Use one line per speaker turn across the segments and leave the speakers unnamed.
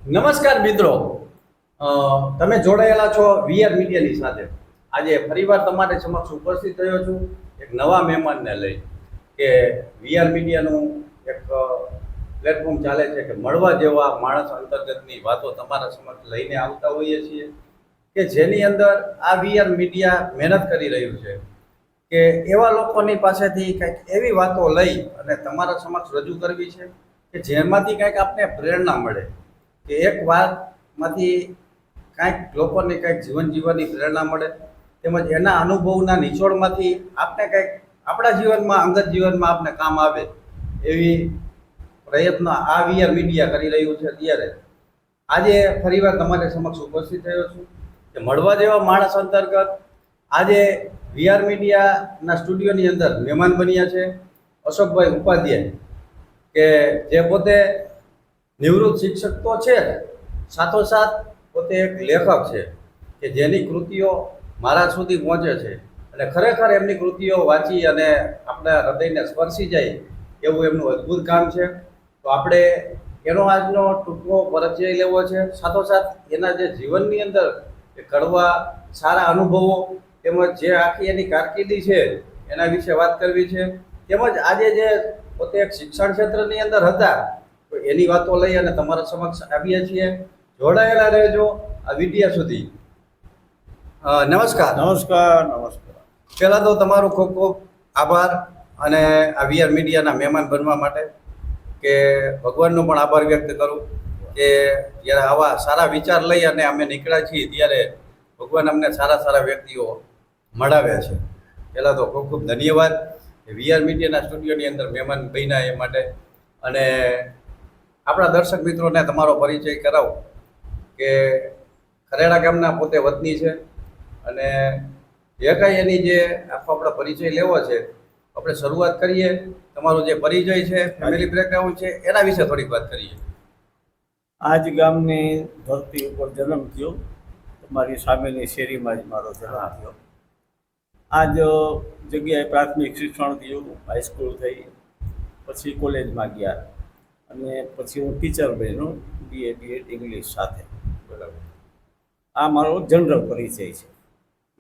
નમસ્કાર મિત્રો, તમે જોડાયેલા છો વીઆર મીડિયાની સાથે. આજે ફરીવાર તમારી સમક્ષ ઉપસ્થિત થયો છું એક નવા મહેમાનને લઈ કે વીઆર મીડિયાનું એક પ્લેટફોર્મ ચાલે છે કે મળવા જેવા માણસ અંતર્ગતની વાતો તમારા સમક્ષ લઈને આવતા હોઈએ છીએ કે જેની અંદર આ વીઆર મીડિયા મહેનત કરી રહ્યું છે કે એવા લોકોની પાસેથી કંઈક એવી વાતો લઈ અને તમારા સમક્ષ રજૂ કરવી છે કે જેમાંથી કંઈક આપને પ્રેરણા મળે કે એક વાતમાંથી કાંઈક લોકોને કંઈક જીવન જીવવાની પ્રેરણા મળે તેમજ એના અનુભવના નિચોડમાંથી આપને કંઈક આપણા જીવનમાં અંગત જીવનમાં આપને કામ આવે એવી પ્રયત્ન આ વીઆર મીડિયા કરી રહ્યું છે. ત્યારે આજે ફરીવાર તમારી સમક્ષ ઉપસ્થિત થયો છું કે મળવા જેવા માણસ અંતર્ગત આજે વીઆર મીડિયાના સ્ટુડિયોની અંદર મહેમાન બન્યા છે અશોકભાઈ ઉપાધ્યાય કે જે પોતે નિવૃત્ત શિક્ષક તો છે, સાથોસાથ પોતે એક લેખક છે કે જેની કૃતિઓ મારા સુધી પહોંચે છે અને ખરેખર એમની કૃતિઓ વાંચી અને આપણા હૃદયને સ્પર્શી જાય એવું એમનું અદ્ભુત કામ છે. તો આપણે એનો આજનો ટૂંકો પરિચય લેવો છે, સાથોસાથ એના જે જીવનની અંદર એ કડવા સારા અનુભવો તેમજ જે આખી એની કારકિર્દી છે એના વિશે વાત કરવી છે. તેમજ આજે જે પોતે એક શિક્ષણ ક્ષેત્રની અંદર હતા તો એની વાતો લઈ અને તમારા સમક્ષ આવીએ છીએ. જોડાયેલા રહેજો આ વિડીયા સુધી. નમસ્કાર.
નમસ્કાર.
પહેલાં તો તમારો ખૂબ ખૂબ આભાર અને આ વીઆર મીડિયાના મહેમાન બનવા માટે કે ભગવાનનો પણ આભાર વ્યક્ત કરું કે જ્યારે આવા સારા વિચાર લઈ અને અમે નીકળ્યા છીએ ત્યારે ભગવાન અમને સારા સારા વ્યક્તિઓ મળાવ્યા છે. પહેલાં તો ખૂબ ખૂબ ધન્યવાદ વીઆર મીડિયાના સ્ટુડિયોની અંદર મહેમાન બન્યા એ માટે. અને આપણા દર્શક મિત્રોને તમારો પરિચય કરાવો કે ખરેડા ગામના પોતે વતની છે અને જે કાંઈ એની જે આખો આપણો પરિચય લેવો છે આપણે શરૂઆત કરીએ. તમારો જે પરિચય છે, ફેમિલી બેકગ્રાઉન્ડ છે, એના વિશે થોડીક વાત કરીએ.
આજ ગામની ધરતી ઉપર જન્મ થયો, તમારી સામેની શેરીમાં જ મારો જન્મ થયો. આજ જગ્યાએ પ્રાથમિક શિક્ષણ થયું, હાઈસ્કૂલ થઈ, પછી કોલેજમાં ગયા અને પછી હું ટીચર બન્યો BA BEd ઇંગ્લિશ સાથે.
બરાબર.
આ મારો જનરલ પરિચય છે.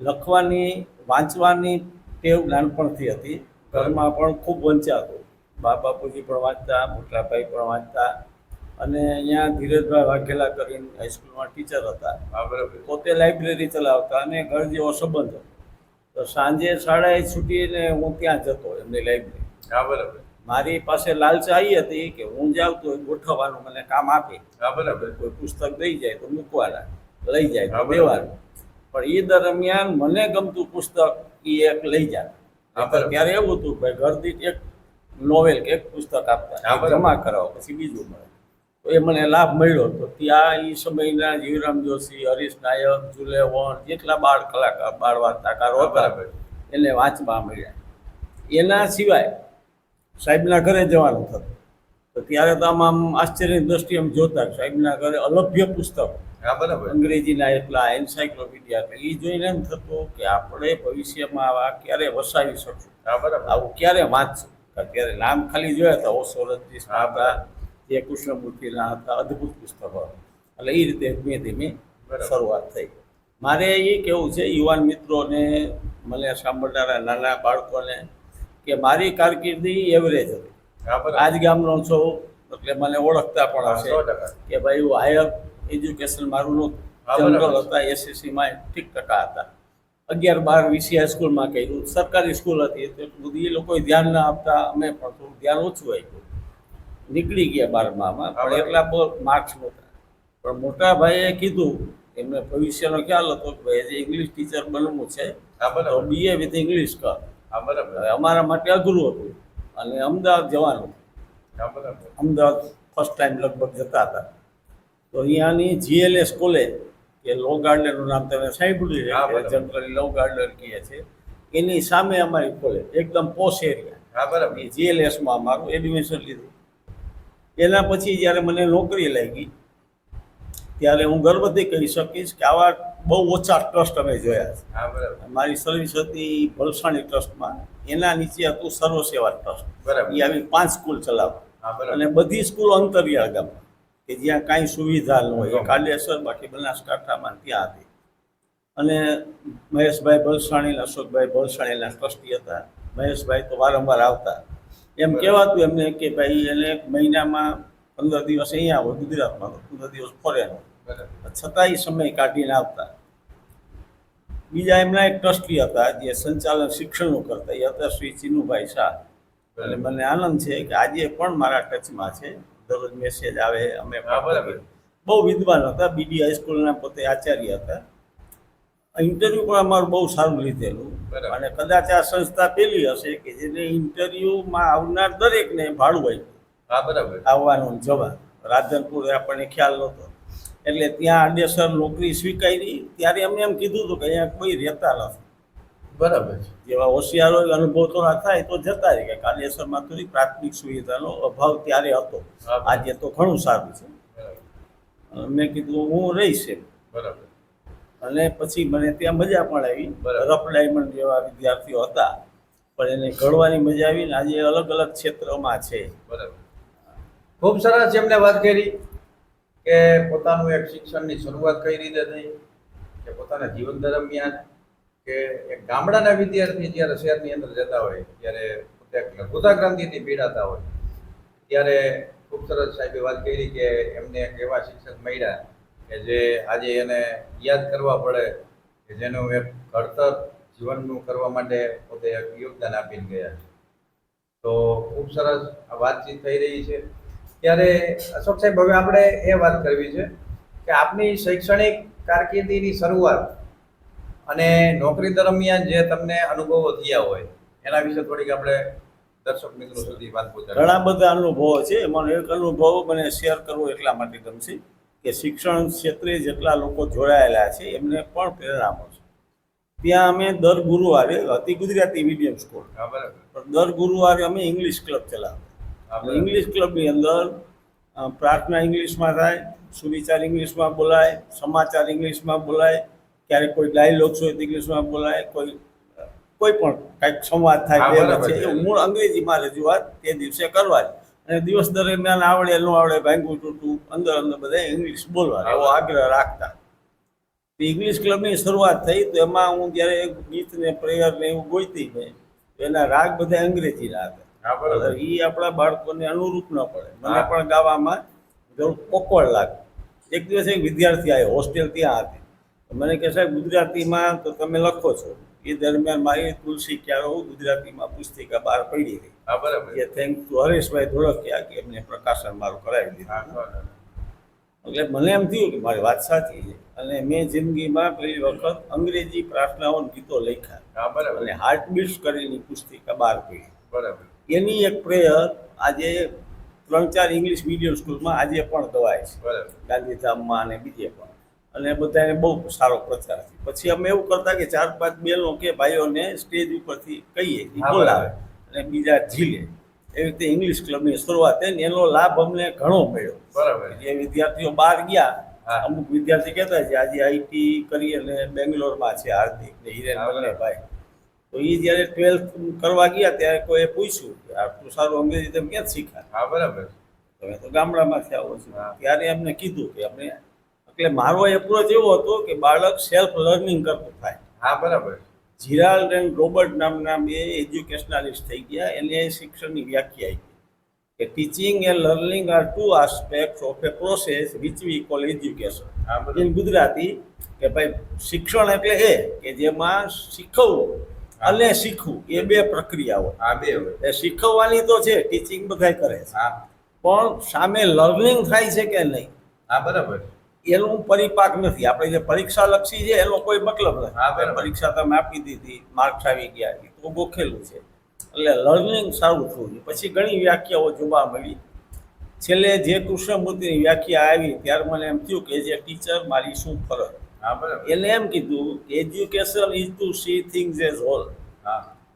લખવાની વાંચવાની ટેવ નાનપણથી હતી. ઘરમાં પણ ખૂબ વંચાતું. બા બાપુજી પણ વાંચતા, મોટા ભાઈ પણ વાંચતા અને અહીંયા ધીરજભાઈ વાઘેલા કરીને હાઈસ્કૂલમાં ટીચર હતા.
બરાબર.
પોતે લાઇબ્રેરી ચલાવતા અને ઘર જેવો સંબંધ હતો. તો સાંજે શાળાએ છૂટીને હું ત્યાં જતો એમની લાઇબ્રેરી.
બરાબર.
મારી પાસે લાલચ આવી હતી કે હું જાઉં તો ગોઠવવાનું મને કામ આપે.
બરાબર.
કોઈ પુસ્તક દઈ જાય તો મૂકવાના, લઈ જાય તો દેવાનું. પણ એ દરમિયાન મને ગમતું પુસ્તક એ એક લઈ જાય. ત્યારે એવું હતું ભાઈ ઘર દીઠ એક નોવેલ કે એક પુસ્તક આપતા, જમા કરાવો પછી બીજું મળે. તો એ મને લાભ મળ્યો. તો ત્યાં એ સમયના જીવરામ જોશી, હરીશ નાયક, જુલે વણ જેટલા બાળ કલાકાર, બાળ વાર્તાકારો હતા એને વાંચવા મળ્યા. એના સિવાય સાહેબના ઘરે જવાનું થતું. તો ત્યારે તો આમ આશ્ચર્યની દ્રષ્ટિએ આમ જોતા સાહેબના ઘરે અલભ્ય પુસ્તક,
બરાબર.
અંગ્રેજીના એટલા એન્સાઇક્લોપીડિયા. એ જોઈને એમ થતું કે આપણે ભવિષ્યમાં આવા ક્યારે વસાવી શકશું,
બરાબર.
આવું ક્યારે વાંચશું. અત્યારે નામ ખાલી જોયા હતા ઓશોરજી હતા, જે કૃષ્ણમૂર્તિના હતા, અદ્ભુત પુસ્તકો. એટલે એ રીતે ધીમે ધીમે શરૂઆત થઈ. મારે એ કેવું છે યુવાન મિત્રોને, મને સાંભળનારા નાના બાળકોને કે મારી કારકિર્દી એવરેજ હતી. આજ ગામનો છું એટલે મને ઓળખતા પણ હશે કે ભાઈ હું હાયર એજ્યુકેશન મારું નહોતું. જનરલ હતા, SSCમાં 60% હતા. 11-12 VC હાઈસ્કૂલમાં કર્યું. સરકારી સ્કૂલ હતી તો એટલું બધું એ લોકોએ ધ્યાન ના આપતા, અમે પણ થોડું ધ્યાન ઓછું આપ્યું. નીકળી ગયા 12માં પણ એટલા બહુ માર્ક્સ નહોતા. પણ મોટા ભાઈએ કીધું, એમને ભવિષ્યનો ખ્યાલ હતો કે ભાઈ જે ઇંગ્લિશ ટીચર બનવું છે તો BA વિથ ઇંગ્લિશ કર. અમારા માટે અઘરું હતું અને અમદાવાદ જવાનું. અમદાવાદ ફર્સ્ટ ટાઈમ લગભગ જતા હતા. તો અહીંયાની GLS કોલેજ કે લો ગાર્ડનનું નામ તમે સાંભળ્યું છે, જનરલી લો ગાર્ડન કહે છે, એની સામે અમારી કોલેજ એકદમ પોશ એરિયા. એ GLSમાં અમારું એડમિશન લીધું. એના પછી જ્યારે મને નોકરી લાગી ત્યારે હું ગર્વથી કહી શકીશ કે આવા બહુ ઓછા ટ્રસ્ટ અમે જોયા છે. મારી સર્વિસ હતી ભલસાણી ટ્રસ્ટમાં, એના નીચે હતું સર્વ સેવા ટ્રસ્ટ. એ આવી 5 સ્કૂલ ચલાવતા અને બધી સ્કૂલ અંતરિયાળ ગામમાં. કે જ્યાં કાંઈ સુવિધા ન હોય એ કાલેસર, બાકી બનાસકાંઠામાં ત્યાં હતી. અને મહેશભાઈ બલસાણી, અશોકભાઈ બલસાણીના ટ્રસ્ટી હતા. મહેશભાઈ તો વારંવાર આવતા. એમ કહેવાતું એમને કે ભાઈ એને મહિનામાં 15 દિવસ અહીંયા હોય ગુજરાતમાં, 15 દિવસ ફોરેન હોય, છતાંય સમય કાઢીને આવતા. બીજા એમના એક ટ્રસ્ટી હતા જે સંચાલન શિક્ષણનું કરતા, એ હતા શ્રી ચિનુભાઈ શાહ. અને મને આનંદ છે કે આજે પણ મારા ટચમાં છે, દરરોજ મેસેજ આવે. અમે બહુ વિદ્વાન હતા, બીડી હાઈસ્કૂલના પોતે આચાર્ય હતા. ઇન્ટરવ્યૂ પણ અમારું બહુ સારું લીધેલું. અને કદાચ આ સંસ્થા પેલી હશે કે જેને ઇન્ટરવ્યૂમાં આવનાર દરેકને ભાડું આપ્યું. આવવાનું જવા રાધનપુર આપણને ખ્યાલ નહોતો, એટલે ત્યાં આડેસર નોકરી સ્વીકારી. ત્યારે એમને એમ કીધું હતું કે અહીંયા કોઈ રહેતા નથી.
બરાબર.
જેવા હોશિયાર હોય, અનુભવ થોડા થાય તો જતા રહે. કે કાલેસરમાં થોડી પ્રાથમિક સુવિધાનો અભાવ ત્યારે હતો, આજે તો ઘણું સારું છે. મેં કીધું હું રહીશ એમ.
બરાબર.
અને પછી મને ત્યાં મજા પણ આવી. રફ ડાયમંડ જેવા વિદ્યાર્થીઓ હતા, પણ એને ઘડવાની મજા આવી. ને આજે અલગ અલગ ક્ષેત્રમાં છે.
બરાબર. ખૂબ સરસ એમને વાત કરી કે પોતાનું એક શિક્ષણની શરૂઆત કઈ રીતે થઈ, કે પોતાના જીવન દરમિયાન કે એક ગામડાના વિદ્યાર્થી જ્યારે શહેરની અંદર જતા હોય ત્યારે પોતે લઘુતા ક્રાંતિથી પીડાતા હોય, ત્યારે ખૂબ સરસ સાહેબે વાત કરી કે એમને એક એવા શિક્ષક મળ્યા કે જે આજે એને યાદ કરવા પડે, કે જેનું એક ઘડતર જીવનનું કરવા માટે પોતે એક યોગદાન આપીને ગયા છે. તો ખૂબ સરસ આ વાતચીત થઈ રહી છે. ત્યારે અશોક સાહેબ, હવે આપણે એ વાત કરવી છે કે આપની શૈક્ષણિક કારકિર્દીની શરૂઆત અને નોકરી દરમિયાન જે તમને અનુભવો થયા હોય એના વિશે થોડીક આપણે દર્શક મિત્રો સુધી વાત પહોંચાડીએ.
ઘણા બધા અનુભવો છે. એમાં એક અનુભવ મને શેર કરવો એટલા માટે ગમશે કે શિક્ષણ ક્ષેત્રે જેટલા લોકો જોડાયેલા છે એમને પણ પ્રેરણા મળશે. ત્યાં અમે દર ગુરુવારે, હતી ગુજરાતી મીડિયમ સ્કૂલ, પણ દર ગુરુવારે અમે ઇંગ્લિશ ક્લબ ચલાવતા. ઇંગ્લિશ ક્લબની અંદર પ્રાર્થના ઇંગ્લિશમાં થાય, સુવિચાર ઇંગ્લિશમાં બોલાય, સમાચાર ઇંગ્લિશમાં બોલાય, ક્યારેક કોઈ ડાયલોગ્સ હોય તો ઇંગ્લિશમાં બોલાય, કોઈ પણ કાંઈક સંવાદ થાય છે એ મૂળ અંગ્રેજીમાં રજૂઆત તે દિવસે કરવાની. અને દિવસ દરમિયાન આવડે ન આવડે, ભાંગું તૂટું, અંદર અંદર બધા ઇંગ્લિશ બોલવા એવો આગ્રહ રાખતા. ઇંગ્લિશ ક્લબની શરૂઆત થઈ તો એમાં હું જ્યારે ગીત ને પ્રેયર ને એવું ગોઈતી મેં, એના રાગ બધા અંગ્રેજીના હતા. એ આપણા બાળકોને અનુરૂપ ન પડે. મને પણ ગાવામાં જરૂર પોકળ લાગે. એક દિવસ એક વિદ્યાર્થી આવ્યો, હોસ્ટેલ ત્યાં હતી. મને કહે સાહેબ ગુજરાતીમાં તો તમે લખો છો. એ દરમિયાન મારી તુલસી ક્યારો ગુજરાતીમાં પુસ્તિકા બહાર પડી ગઈ. એ થેન્ક ટુ હરેશભાઈ ધોળકિયા કે એમને પ્રકાશન મારું કરાવી દીધું. એટલે મને એમ થયું કે મારી વાત સાચી છે. અને મેં જિંદગીમાં પહેલી વખત અંગ્રેજી પ્રાર્થનાઓ ગીતો લખ્યા અને હાર્ટબીટ્સ કરીને પુસ્તિકા બહાર પડી.
બરાબર.
એની એક પ્રેયર આજે 3-4 ઇંગ્લિશ મીડિયમ સ્કૂલમાં આજે પણ ગવાય છે, ગાંધીધામમાં અને બીજે પણ. અને બધાને બહુ સારો પ્રચાર છે. પછી અમે એવું કરતા કે 4-5 બહેનો કે ભાઈઓને સ્ટેજ ઉપરથી કહીએ, બોલાવે અને બીજા ઝીલે. એવી રીતે ઇંગ્લિશ ક્લબની શરૂઆત થઈ ને એનો લાભ અમને ઘણો મળ્યો. બરાબર. જે વિદ્યાર્થીઓ બહાર ગયા, અમુક વિદ્યાર્થી કહેતા છે આજે આઈટી કરી અને બેંગ્લોરમાં છે, હાર્દિક ને હિરેન બંનેભાઈ. તો એ જ્યારે 12th કરવા ગયા ત્યારે કોઈએ પૂછ્યું કે આટલું સારું અંગ્રેજી તમે ક્યાં શીખ્યા? બરાબર. તમે તો ગામડામાંથી આવો છો. ત્યારે એમને કીધું કે અમે, એટલે મારો એપ્રોચ એવો હતો કે બાળક સેલ્ફ લર્નિંગ કરતું થાય. બરાબર. જીરાલ્ડ એન્ડ રોબર્ટ નામના બે એજ્યુકેશનાલિસ્ટ થઈ ગયા. એને શિક્ષણની વ્યાખ્યા આપી કે teaching and learning are 2 aspects of a process which we call education. In Gujarati કે ભાઈ શિક્ષણ એટલે એ કે જેમાં શીખવવું અને શીખવું એ બે પ્રક્રિયાઓ. એ શીખવવાની તો છે, ટીચિંગ બધાય કરે છે, પણ સામે લર્નિંગ થાય છે કે નહીં, બરાબર, એનું પરિપાક નથી. આપણે જે પરીક્ષા લક્ષી છે એનો કોઈ મતલબ નથી. પરીક્ષા તમે આપી દીધી, માર્ક્સ આવી ગયા, એ તો ગોખેલું છે. એટલે લર્નિંગ સારું થયું. પછી ઘણી વ્યાખ્યાઓ જોવા મળી. છેલ્લે જે કૃષ્ણમૂર્તિની વ્યાખ્યા આવી ત્યારે મને એમ થયું કે જે ટીચર મારી શું ફરજ. એને એમ કીધું education is to see things as whole.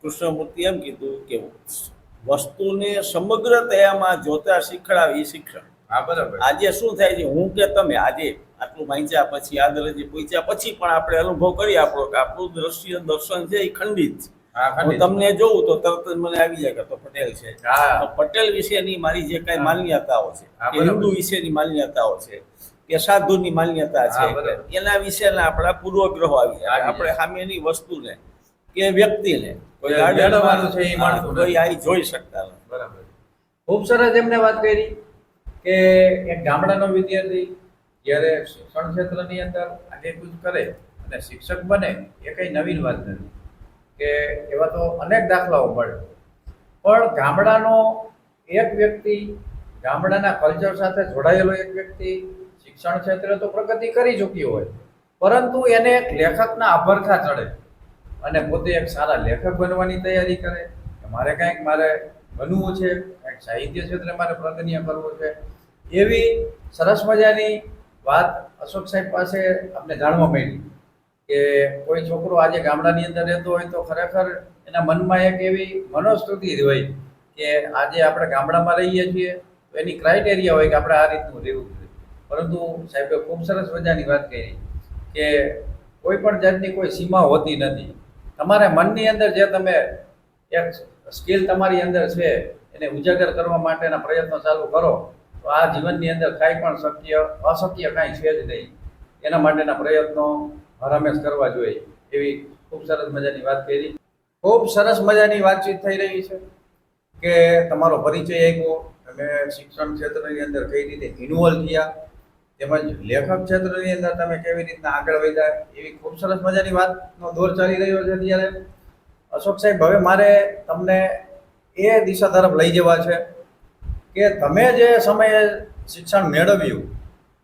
Krishnamurti એમ કીધું કે વસ્તુને સમગ્રતામાં જોતા શીખડાવી શિક્ષણ. બરાબર. આજે શું થાય છે, હું કે તમે આજે આટલું વાંચ્યા પછી આ દરજ્જે પહોંચ્યા પછી પણ આપણે અનુભવ કરી આપણો કે આપણું દ્રશ્ય દર્શન છે એ ખંડિત છે.
હા,
હું
ખંડિત.
તમને જોઉં તો તરત જ મને આવી જાય કે તો પટેલ છે.
હા.
તો પટેલ વિશેની મારી જે કાંઈ
હા.
માન્યતાઓ છે
હા,
કે
બરાબર.
હિન્દુ વિશેની માન્યતાઓ છે કે સાધુની માન્યતા
હા,
છે
બરાબર.
કે એના વિશેના આપણા પૂર્વગ્રહો આવી જાય.
આવી
આપણે
જાય.
સામેની વસ્તુને કે વ્યક્તિને કોઈ
જે
ગાર્ડનમાં
મેળવવાનું છે એ મળતું
કોઈ
નથી.
આવી જોઈ શકતા નથી.
બરાબર. ખૂબ સરસ એમને વાત કરી કે એક ગામડાનો વિદ્યાર્થી જ્યારે શિક્ષણ ક્ષેત્રની અંદર આગેકૂચ કરે અને શિક્ષક બને એ કંઈ નવીન વાત નથી કે એવા તો અનેક દાખલાઓ મળે પણ ગામડાનો એક વ્યક્તિ ગામડાના કલ્ચર સાથે જોડાયેલો એક વ્યક્તિ શિક્ષણ ક્ષેત્રે તો પ્રગતિ કરી ચૂક્યો હોય પરંતુ એને એક લેખકના આભરખા ચડે અને પોતે એક સારા લેખક બનવાની તૈયારી કરે કે મારે બનવું છે કંઈક સાહિત્ય ક્ષેત્રે મારે પ્રગતિયા કરવું છે એવી સરસ મજાની વાત અશોક સાહેબ પાસે આપણે જાણવા મળી કે કોઈ છોકરો આજે ગામડાની અંદર રહેતો હોય તો ખરેખર એના મનમાં એક એવી મનોસ્તુતિ હોય કે આજે આપણે ગામડામાં રહીએ છીએ તો એની ક્રાઇટેરિયા હોય કે આપણે આ રીતનું રહેવું જોઈએ પરંતુ સાહેબે ખૂબ સરસ મજાની વાત કરી કે કોઈ પણ જાતની કોઈ સીમા હોતી નથી તમારા મનની અંદર જે તમે એક સ્કિલ તમારી અંદર છે એને ઉજાગર કરવા માટેના પ્રયત્નો ચાલુ કરો તો આ જીવનની અંદર કાંઈ પણ અશક્ય કાંઈ છે જ નહીં એના માટેના પ્રયત્નો હરહંમેશ કરવા જોઈએ એવી ખૂબ સરસ મજાની વાત કરી ખૂબ સરસ મજાની વાતચીત થઈ રહી છે કે તમારો પરિચય આપ્યો તમે શિક્ષણ ક્ષેત્રની અંદર કઈ રીતે ઇન્વોલ્વ થયા તેમજ લેખક ક્ષેત્રની અંદર તમે કેવી રીતના આગળ વધ્યા એવી ખૂબ સરસ મજાની વાતનો દોર ચાલી રહ્યો છે ત્યારે અશોક સાહેબ હવે મારે તમને એ દિશા તરફ લઈ જવા છે કે તમે જે સમયે શિક્ષણ મેળવ્યું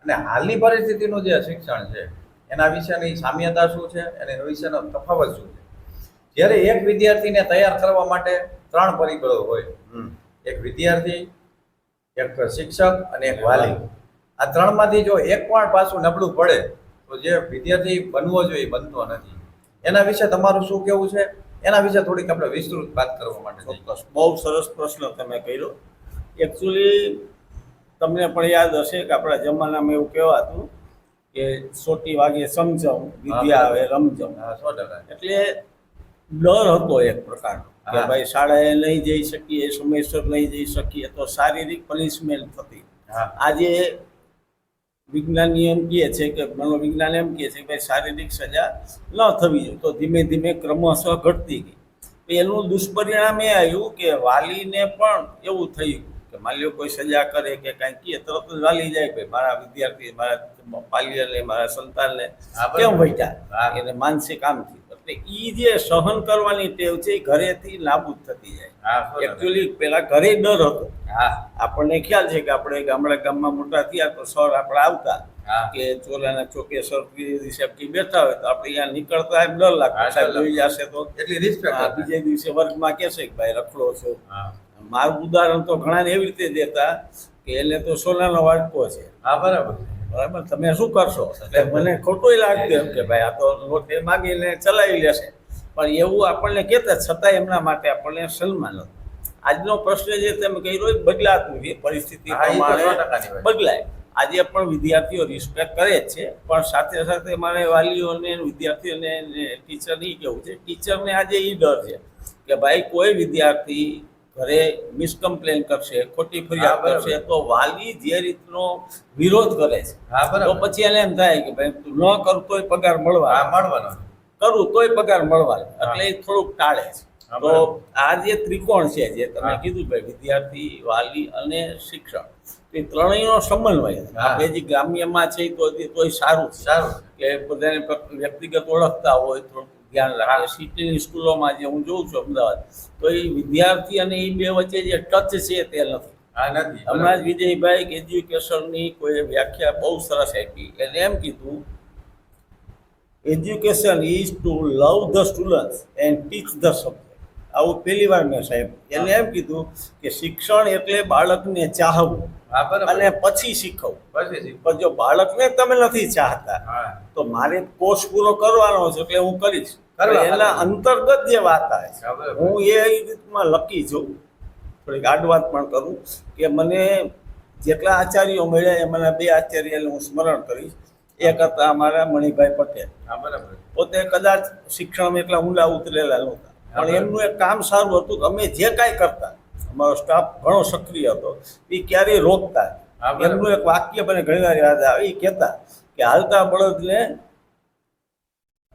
અને હાલની પરિસ્થિતિનું જે શિક્ષણ છે એના વિશેની સામ્યતા શું છે અને એના વિશેનો તફાવત શું છે જ્યારે એક વિદ્યાર્થીને તૈયાર કરવા માટે 3 પરિબળો હોય એક વિદ્યાર્થી એક શિક્ષક અને એક વાલી આ 3માંથી જો એક પણ પાછું નબળું પડે તો જે વિદ્યાર્થી બનવો જોઈએ બનતો નથી એના વિશે તમારું શું કહેવું છે એના વિશે થોડીક આપણે વિસ્તૃત વાત કરવા માટે જઈએ.
ચોક્કસ બહુ સરસ પ્રશ્ન તમે કર્યો. એકચ્યુઅલી તમને પણ યાદ હશે કે આપણા જમાનામાં એવું કહેવાતું કે સોટી વાગે સમજમ વિદ્યા આવે રમજમ.
હા, 100%.
એટલે ડર હતો એક પ્રકારનો કે
હા.
ભાઈ શાળાએ નહીં જઈ શકીએ સમયસર નહીં જઈ શકીએ તો શારીરિક પનિશમેન્ટ થતી.
હા.
આજે વિજ્ઞાની એમ કહે છે કે મનોવિજ્ઞાન એમ કહે છે કે ભાઈ શારીરિક સજા ન થવી જોઈએ તો ધીમે ધીમે ક્રમશઃ ઘટતી ગઈ. તો એનું દુષ્પરિણામ એ આવ્યું કે વાલીને પણ એવું થયું કે માની લો કોઈ સજા કરે કે કાંઈ કહે તરત જ વાલી જાય કે મારા વિદ્યાર્થી મારા પાલ્યને મારા સંતાનને
હા, બરાબર.
કેમ વૈટા
હા.
એને માનસિક આમ થયું. એટલે એ જે સહન કરવાની ટેવ છે એ ઘરેથી નાબૂદ થતી જાય.
હા, 100%.
એકચ્યુઅલી પેલા ઘરે ડર હતો.
હા.
આપણને ખ્યાલ છે કે આપણે ગામમાં મોટા થયા તો સર આપણે આવતા
હા.
કે ચોરાના ચોકે સર હિસાબથી બેઠા હોય તો આપણે અહીંયા નીકળતા એમ ડર લાગતો
હા,
સાહેબ
ડર
જોઈ જશે તો
એટલી રિસ્પેક્ટ
બીજે દિવસે વર્ગમાં કહેશે કે ભાઈ રખડો છો.
હા.
મારું ઉદાહરણ તો ઘણાને એવી રીતે દેતા કે એને તો સોનાનો વાટકો છે
હા, બરાબર.
બરાબર તમે શું કરશો એટલે મને ખોટું લાગતું એમ કે ભાઈ આ તો લોટે માગીને ચલાવી લેશે પણ એવું આપણને કહેતા છતાંય એમના માટે આપણને સન્માન હતું. આજનો પ્રશ્ન જે તમે કહ્યું એ બદલાતું છે પરિસ્થિતિ
હા, એ તો
પ્રમાણે
100% વાત.
બદલાય. આજે પણ વિદ્યાર્થીઓ રિસ્પેક્ટ કરે જ છે પણ સાથે સાથે મારે વાલીઓને વિદ્યાર્થીઓને ટીચરને એ કહેવું છે ટીચરને આજે એ ડર છે કે ભાઈ કોઈ વિદ્યાર્થી ઘરે મિસકમ્પ્લેન કરશે ખોટી ફરિયાદ
હા, બરાબર.
કરશે તો વાલી જે રીતનો વિરોધ કરે છે
હા, બરાબર.
તો પછી એને એમ થાય કે ભાઈ તું ન કર તોય પગાર મળવા
હા, મળવાનો.
કરું તોય પગાર મળવાનો એટલે એ થોડુંક ટાળે છે.
હા,
તો
બરાબર.
આ જે ત્રિકોણ છે જે તમે
હા.
કીધું ભાઈ વિદ્યાર્થી વાલી અને શિક્ષક એ ત્રણેયનો સમન્વય છે.
હા.
આપણે જે ગ્રામ્યમાં છે તોય સારું છે
સારું.
કે બધાને વ્યક્તિગત ઓળખતા હોય થોડું ધ્યાન રાખે. સિટીની સ્કૂલોમાં જે હું જોઉં છું અમદાવાદ તો એ વિદ્યાર્થી અને એ બે વચ્ચે જે ટચ છે તે નથી.
હા, નથી.
હમણાં જ વિજયભાઈ એજ્યુકેશનની કોઈ વ્યાખ્યા બહુ સરસ આપી એટલે એમ કીધું education is two love the students and teach the subject. આવું પહેલી વાર મેં સાહેબ એને એમ કીધું કે શિક્ષણ એટલે બાળકને ચાહવું
હા, બરાબર.
અને પછી શીખવું.
પછી શીખવું.
પણ જો બાળકને તમે નથી ચાહતા
હા.
તો મારે કોર્સ પૂરો કરવાનો છે એટલે હું કરીશ
કરવા.
એના અંતર્ગત જે વાત આવે છે
હા, બરાબર.
હું એ રીતમાં લકી છું. થોડીક આડ વાત પણ કરું કે મને જેટલા આચાર્યો મળ્યા એમાંના 2 આચાર્યને હું સ્મરણ કરીશ. એક હતા અમારા મણિભાઈ પટેલ.
હા, બરાબર.
પોતે કદાચ શિક્ષણમાં એટલા ઊંડા ઉતરેલા નહોતા પણ એમનું એક કામ સારું હતું કે અમે જે કાંઈ કરતા અમારો સ્ટાફ ઘણો સક્રિય હતો એ ક્યારેય રોકતા
હા, બરાબર.
એમનું એક વાક્ય મને ઘણી વાર યાદ આવે એ કહેતા કે હાલતા બળદને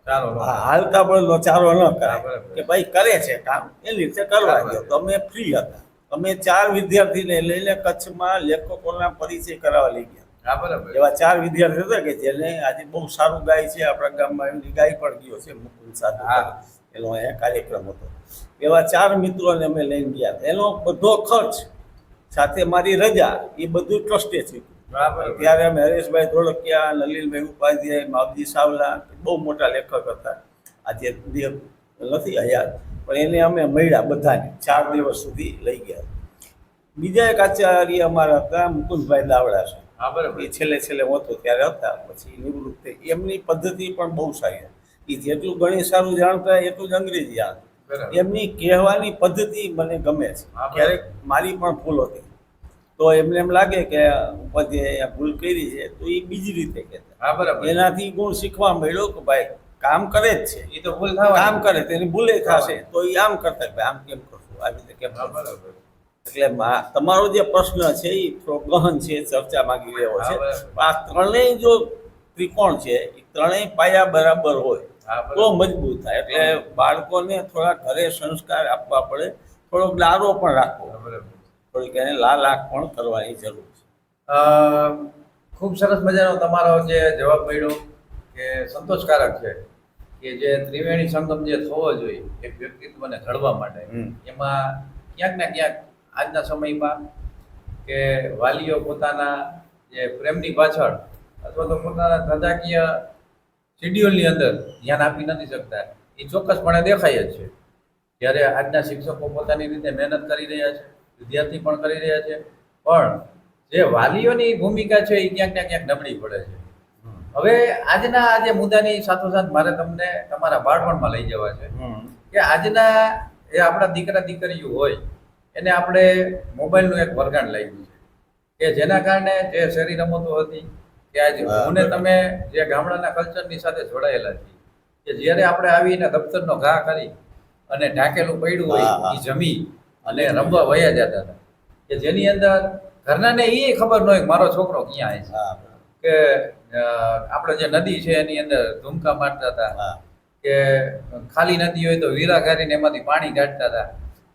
ચાલો
હાલતા બળદનો ચારો ન
હા,
કરાય
બરાબર.
કે ભાઈ કરે છે કામ એની રીતે કરવા
બરાબર.
દો તો અમે ફ્રી હતા અમે 4 વિદ્યાર્થીને લઈને કચ્છમાં લેખકોના પરિચય કરાવવા લઈ ગયા
હા બરાબર
એવા 4 વિદ્યાર્થીઓ હતા કે જેને આજે બહુ સારું ગાય છે આપણા ગામમાં એમની ગાય પણ ગયો છે મુકુંદ સાધુ
હા.
એનો અહીંયા કાર્યક્રમ હતો એવા 4 મિત્રોને અમે લઈને ગયા એનો બધો ખર્ચ સાથે મારી રજા એ બધું ટ્રસ્ટે થયું
હા બરાબર
ત્યારે અમે હરેશભાઈ ધોળકિયા નલિનભાઈ ઉપાધ્યાય માવજી સાવલા બહુ મોટા લેખક હતા આજે દેવ નથી હયાત પણ એને અમે મળ્યા બધાને 4 દિવસ સુધી લઈ ગયા બીજા એક આચાર્ય અમારા હતા મુકુંદભાઈ દાવડા છે
હા બરાબર
એ છેલ્લે હું હતો ત્યારે હતા પછી નિવૃત્ત થઈ એમની પદ્ધતિ પણ બહુ સારી હતી એ જેટલું ગણિત સારું જાણતા એટલું જ અંગ્રેજી જાણતા
બરાબર.
એમની કહેવાની પદ્ધતિ મને ગમે છે
હા,
ક્યારેક મારી પણ ભૂલ હતી તો એમને એમ લાગે કે ઉપાધ્યાય આ ભૂલ કરી છે તો એ બીજી રીતે કહેતા
હા બરાબર
એનાથી ગુણ શીખવા મળ્યો કે ભાઈ કામ કરે જ છે
એ તો ભૂલ થવાની.
કામ કરે તેની ભૂલે થશે તો એ આમ કરતા કે ભાઈ આમ કેમ કરશું આવી રીતે કેમ
હા
કરશું?
બરાબર
એટલે તમારો જે પ્રશ્ન છે એ થોડો ગહન છે ચર્ચા માંગી રહ્યો છે
હા, બરાબર.
આ ત્રણેય જો ત્રિકોણ છે એ ત્રણેય પાયા બરાબર હોય
હા
તો
બરાબર
મજબૂત થાય એટલે બાળકોને થોડા ઘરે સંસ્કાર આપવા પડે થોડોક લારો પણ રાખવો
હા, બરાબર
થોડીક એને લાખ પણ કરવાની જરૂર છે
અ, ખૂબ સરસ મજાનો તમારો જે જવાબ મળ્યો કે સંતોષકારક છે કે જે ત્રિવેણી સંગમ જે થવો જોઈએ એક વ્યક્તિત્વને ઘડવા માટે એમાં ક્યાંક ને ક્યાંક આજના સમયમાં કે વાલીઓ પોતાના જે પ્રેમની પાછળ અથવા તો પોતાના ધંધાકીય શેડ્યુલની અંદર ધ્યાન આપી નથી શકતા એ ચોક્કસપણે દેખાય જ છે જ્યારે આજના શિક્ષકો પોતાની રીતે મહેનત કરી રહ્યા છે વિદ્યાર્થી પણ કરી રહ્યા છે પણ જે વાલીઓની ભૂમિકા છે એ ક્યાંક ને ક્યાંક નબળી પડે છે હવે આજના આ જે મુદ્દાની સાથોસાથ મારે તમને તમારા બાળપણમાં લઈ જવા છે કે આજના એ આપણા દીકરા દીકરીઓ હોય એને આપણે મોબાઈલનું એક વરગાણ લાગ્યું છે કે જેના કારણે જે શેરી રમતો હતી કે આજે
હા,
હું ને
બરાબર.
તમે જે ગામડાના કલ્ચરની સાથે જોડાયેલા છીએ કે જ્યારે આપણે આવીને દફતરનો ઘા કરી અને ઢાંકેલું પડ્યું હોય
હા, હા.
એ જમી અને રમવા વયા જતા હતા કે જેની અંદર ઘરનાને એ ખબર ન હોય કે મારો છોકરો ક્યાં આવે છે
હા
કે આપણે જે નદી છે એની અંદર ધૂમકા મારતા હતા
હા
કે ખાલી નદી હોય તો વીરા કરીને એમાંથી પાણી કાઢતા હતા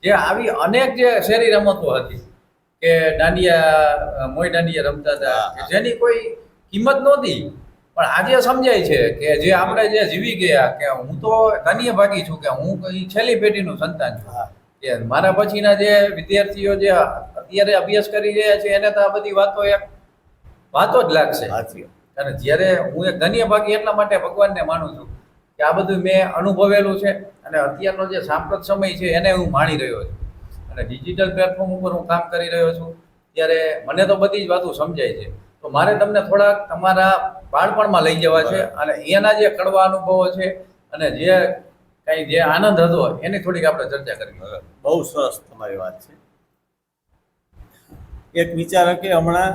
જે આવી અનેક જે શેરી રમતો હતી કે દાંડિયા મોય દાંડિયા રમતા હતા
હા,
કે જેની કોઈ કિંમત નહોતી પણ આજે સમજાય છે કે જે આપણે જે જીવી ગયા કે હું તો ધન્ય ભાગી છું કે હું કઈ છેલ્લી પેઢીનું સંતાન છું
હા
કે મારા પછીના જે વિદ્યાર્થીઓ જે અત્યારે અભ્યાસ કરી રહ્યા છે એને તો આ બધી વાતો જ લાગશે
સાચી વાત.
અને જ્યારે હું એક ધન્ય ભાગી એટલા માટે ભગવાનને માનું છું કે આ બધું મેં અનુભવેલું છે અને અત્યારનો જે સાંપ્રત સમય છે એને હું માણી રહ્યો છું અને ડિજિટલ પ્લેટફોર્મ ઉપર હું કામ કરી રહ્યો છું ત્યારે મને તો બધી જ વાતો સમજાય છે તો મારે તમને થોડાક તમારા બાળપણમાં લઈ જવા છે અને એના જે કડવા અનુભવો છે અને જે કંઈ જે આનંદ હતો એની થોડીક આપણે ચર્ચા કરવી
બહુ સરસ તમારી વાત છે એક વિચારકે હમણાં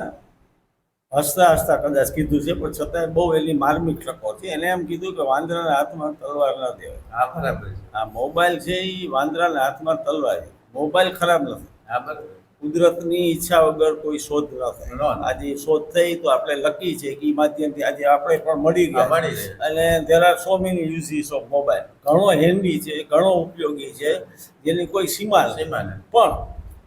હસતા હસતા કદાચ કીધું છે પણ છતાંય બહુ એની માર્મિક ટકો છે એને એમ કીધું કે વાંદરાના હાથમાં તલવાર ન દેવાય
હા બરાબર છે
આ મોબાઈલ છે એ વાંદરાના હાથમાં તલવાર છે મોબાઈલ ખરાબ નથી
હા બરાબર
કુદરતની ઈચ્છા વગર કોઈ શોધ ન થાય
ન.
આજે શોધ થઈ તો આપણે લકી છે કે એ માધ્યમથી આજે આપણે પણ મળી
હા,
ગયા
મળી
છે.
ગયા.
અને there are so many uses of mobile ઘણો હેન્ડી છે ઘણો ઉપયોગી છે જેની કોઈ સીમા નથી
સીમા નથી.
પણ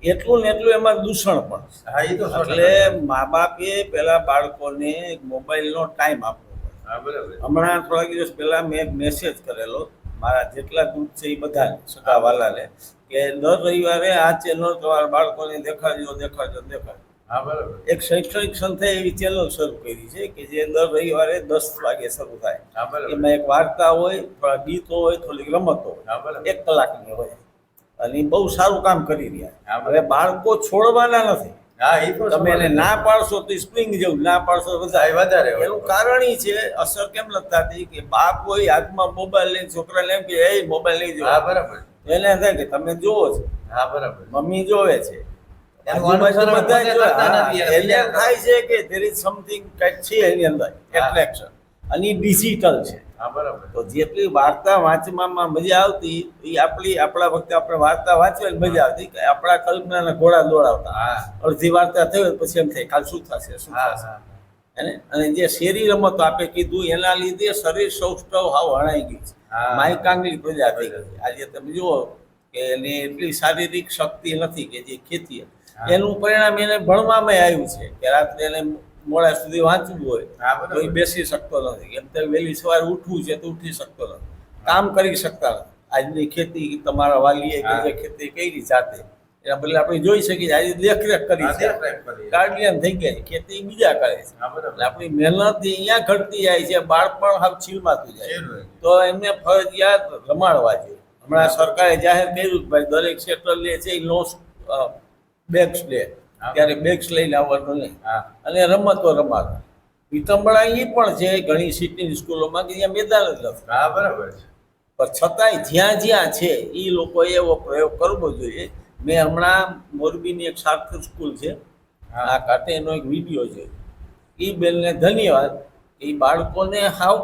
એટલું ને એટલું એમાં દૂષણ પણ છે.
હા એ તો સો ટકા.
એટલે મા બાપે પેલા બાળકોને મોબાઈલનો ટાઈમ આપવો પડે
હા બરાબર
હમણાં થોડા દિવસ પહેલા મેં મેસેજ કરેલો મારા જેટલા ગ્રુપ છે એ બધાને સગા વાલાને કે દર રવિવારે આ ચેનલ તમારા બાળકોને દેખાડજો
હા બરાબર
એક શૈક્ષણિક સંસ્થાએ એવી ચેનલ શરૂ કરી છે કે જે દર રવિવારે 10 વાગે શરૂ થાય
હા બરાબર
એમાં એક વાર્તા હોય થોડા ગીતો હોય થોડીક રમતો હોય
હા બરાબર
1 કલાકની હોય અને ઈ બહુ સારું કામ કરી
હા,
રહ્યા
બરાબર.
હવે બાળકો છોડવાના નથી
હા એ તો
તમે એને ના પાડશો તો સ્પ્રિંગ જેવું ના પાડશો તો
હા, એ વધારે હોય.
એનું કારણ ઈ છે અસર કેમ નથી થતી કે બાપ હોય હાથમાં મોબાઈલ લઈને છોકરાને એમ કે એ મોબાઈલ લઈ
હા
જાઓ
બરાબર
એને એમ થાય કે તમે જોવો છો
હા બરાબર
મમ્મી જોવે છે
એનું
આજુબાજુ
અનુસરણ
બધાય
પોતે
જોવે.
કરતા
હા,
નથી.
એને એમ થાય છે કે there is something કંઈક છે એની અંદર
હા.
attraction અને ડિજિટલ છે
હા બરાબર.
તો જેટલી વાર્તા વાંચવામાં મજા આવતી એ આપણા વખતે આપણે વાર્તા વાંચવાની મજા આવતી કે આપણા કલ્પનાના ઘોડા દોડાવતા.
હા
અડધી વાર્તા થઈ હોય પછી એમ થાય કાલ શું થશે શું
હા
થશે.
હા
હેને? અને જે શેરી રમતો આપે કીધું એના લીધે શરીર સૌષ્ઠવ હાવ હણાઈ ગયું છે.
હા.
માયકાંગલી પ્રજા થઈ ગઈ છે. આજે તમે જુઓ કે એની એટલી શારીરિક શક્તિ નથી કે જે ખેતી.
હા.
એનું પરિણામ એને ભણવામાં આવ્યું છે કે રાત્રે એને મોડા સુધી વાંચવું હોય
હા
તો એ
બરાબર.
બેસી શકતો નથી. એમ તો વહેલી સવારે ઉઠવું છે તો ઉઠી શકતો નથી. કામ કરી શકતા નથી. આજની ખેતી તમારા વાલીએ કે જે ખેતી કરી જાતે એના બદલે આપણે જોઈ શકીએ આજે દેખરેખ કરી
હા,
છે,
દેખરેખ કરી.
ગાર્ડિયન થઈ ગયા છે, ખેતી બીજા કરે છે.
હા બરાબર.
એટલે આપણી મહેનત અહીંયા ઘટતી જાય છે, બાળપણ હાવ છીલમાતું જાય
છેલ્લું.
તો એમને ફરજિયાત રમાડવા જોઈએ. હમણાં સરકારે જાહેર કર્યું કે ભાઈ દરેક ક્ષેત્ર લે છે એ નો બેગ્સ લે, ત્યારે બેગ્સ લઈને આવવાનું નહીં
હા
અને રમતો રમાડવા. વિતંબળા એ પણ છે ઘણી સિટીની સ્કૂલોમાં કે જ્યાં મેદાન જ નથી.
હા બરાબર છે.
પણ છતાંય જ્યાં જ્યાં છે એ લોકોએ એવો પ્રયોગ કરવો જોઈએ. મેં હમણાં મોરબીની એક સાર્થક સ્કૂલ છે
હા.
આ કાંઠે એનો એક વિડીયો છે. એ બેનને ધન્યવાદ. એ બાળકોને હાવ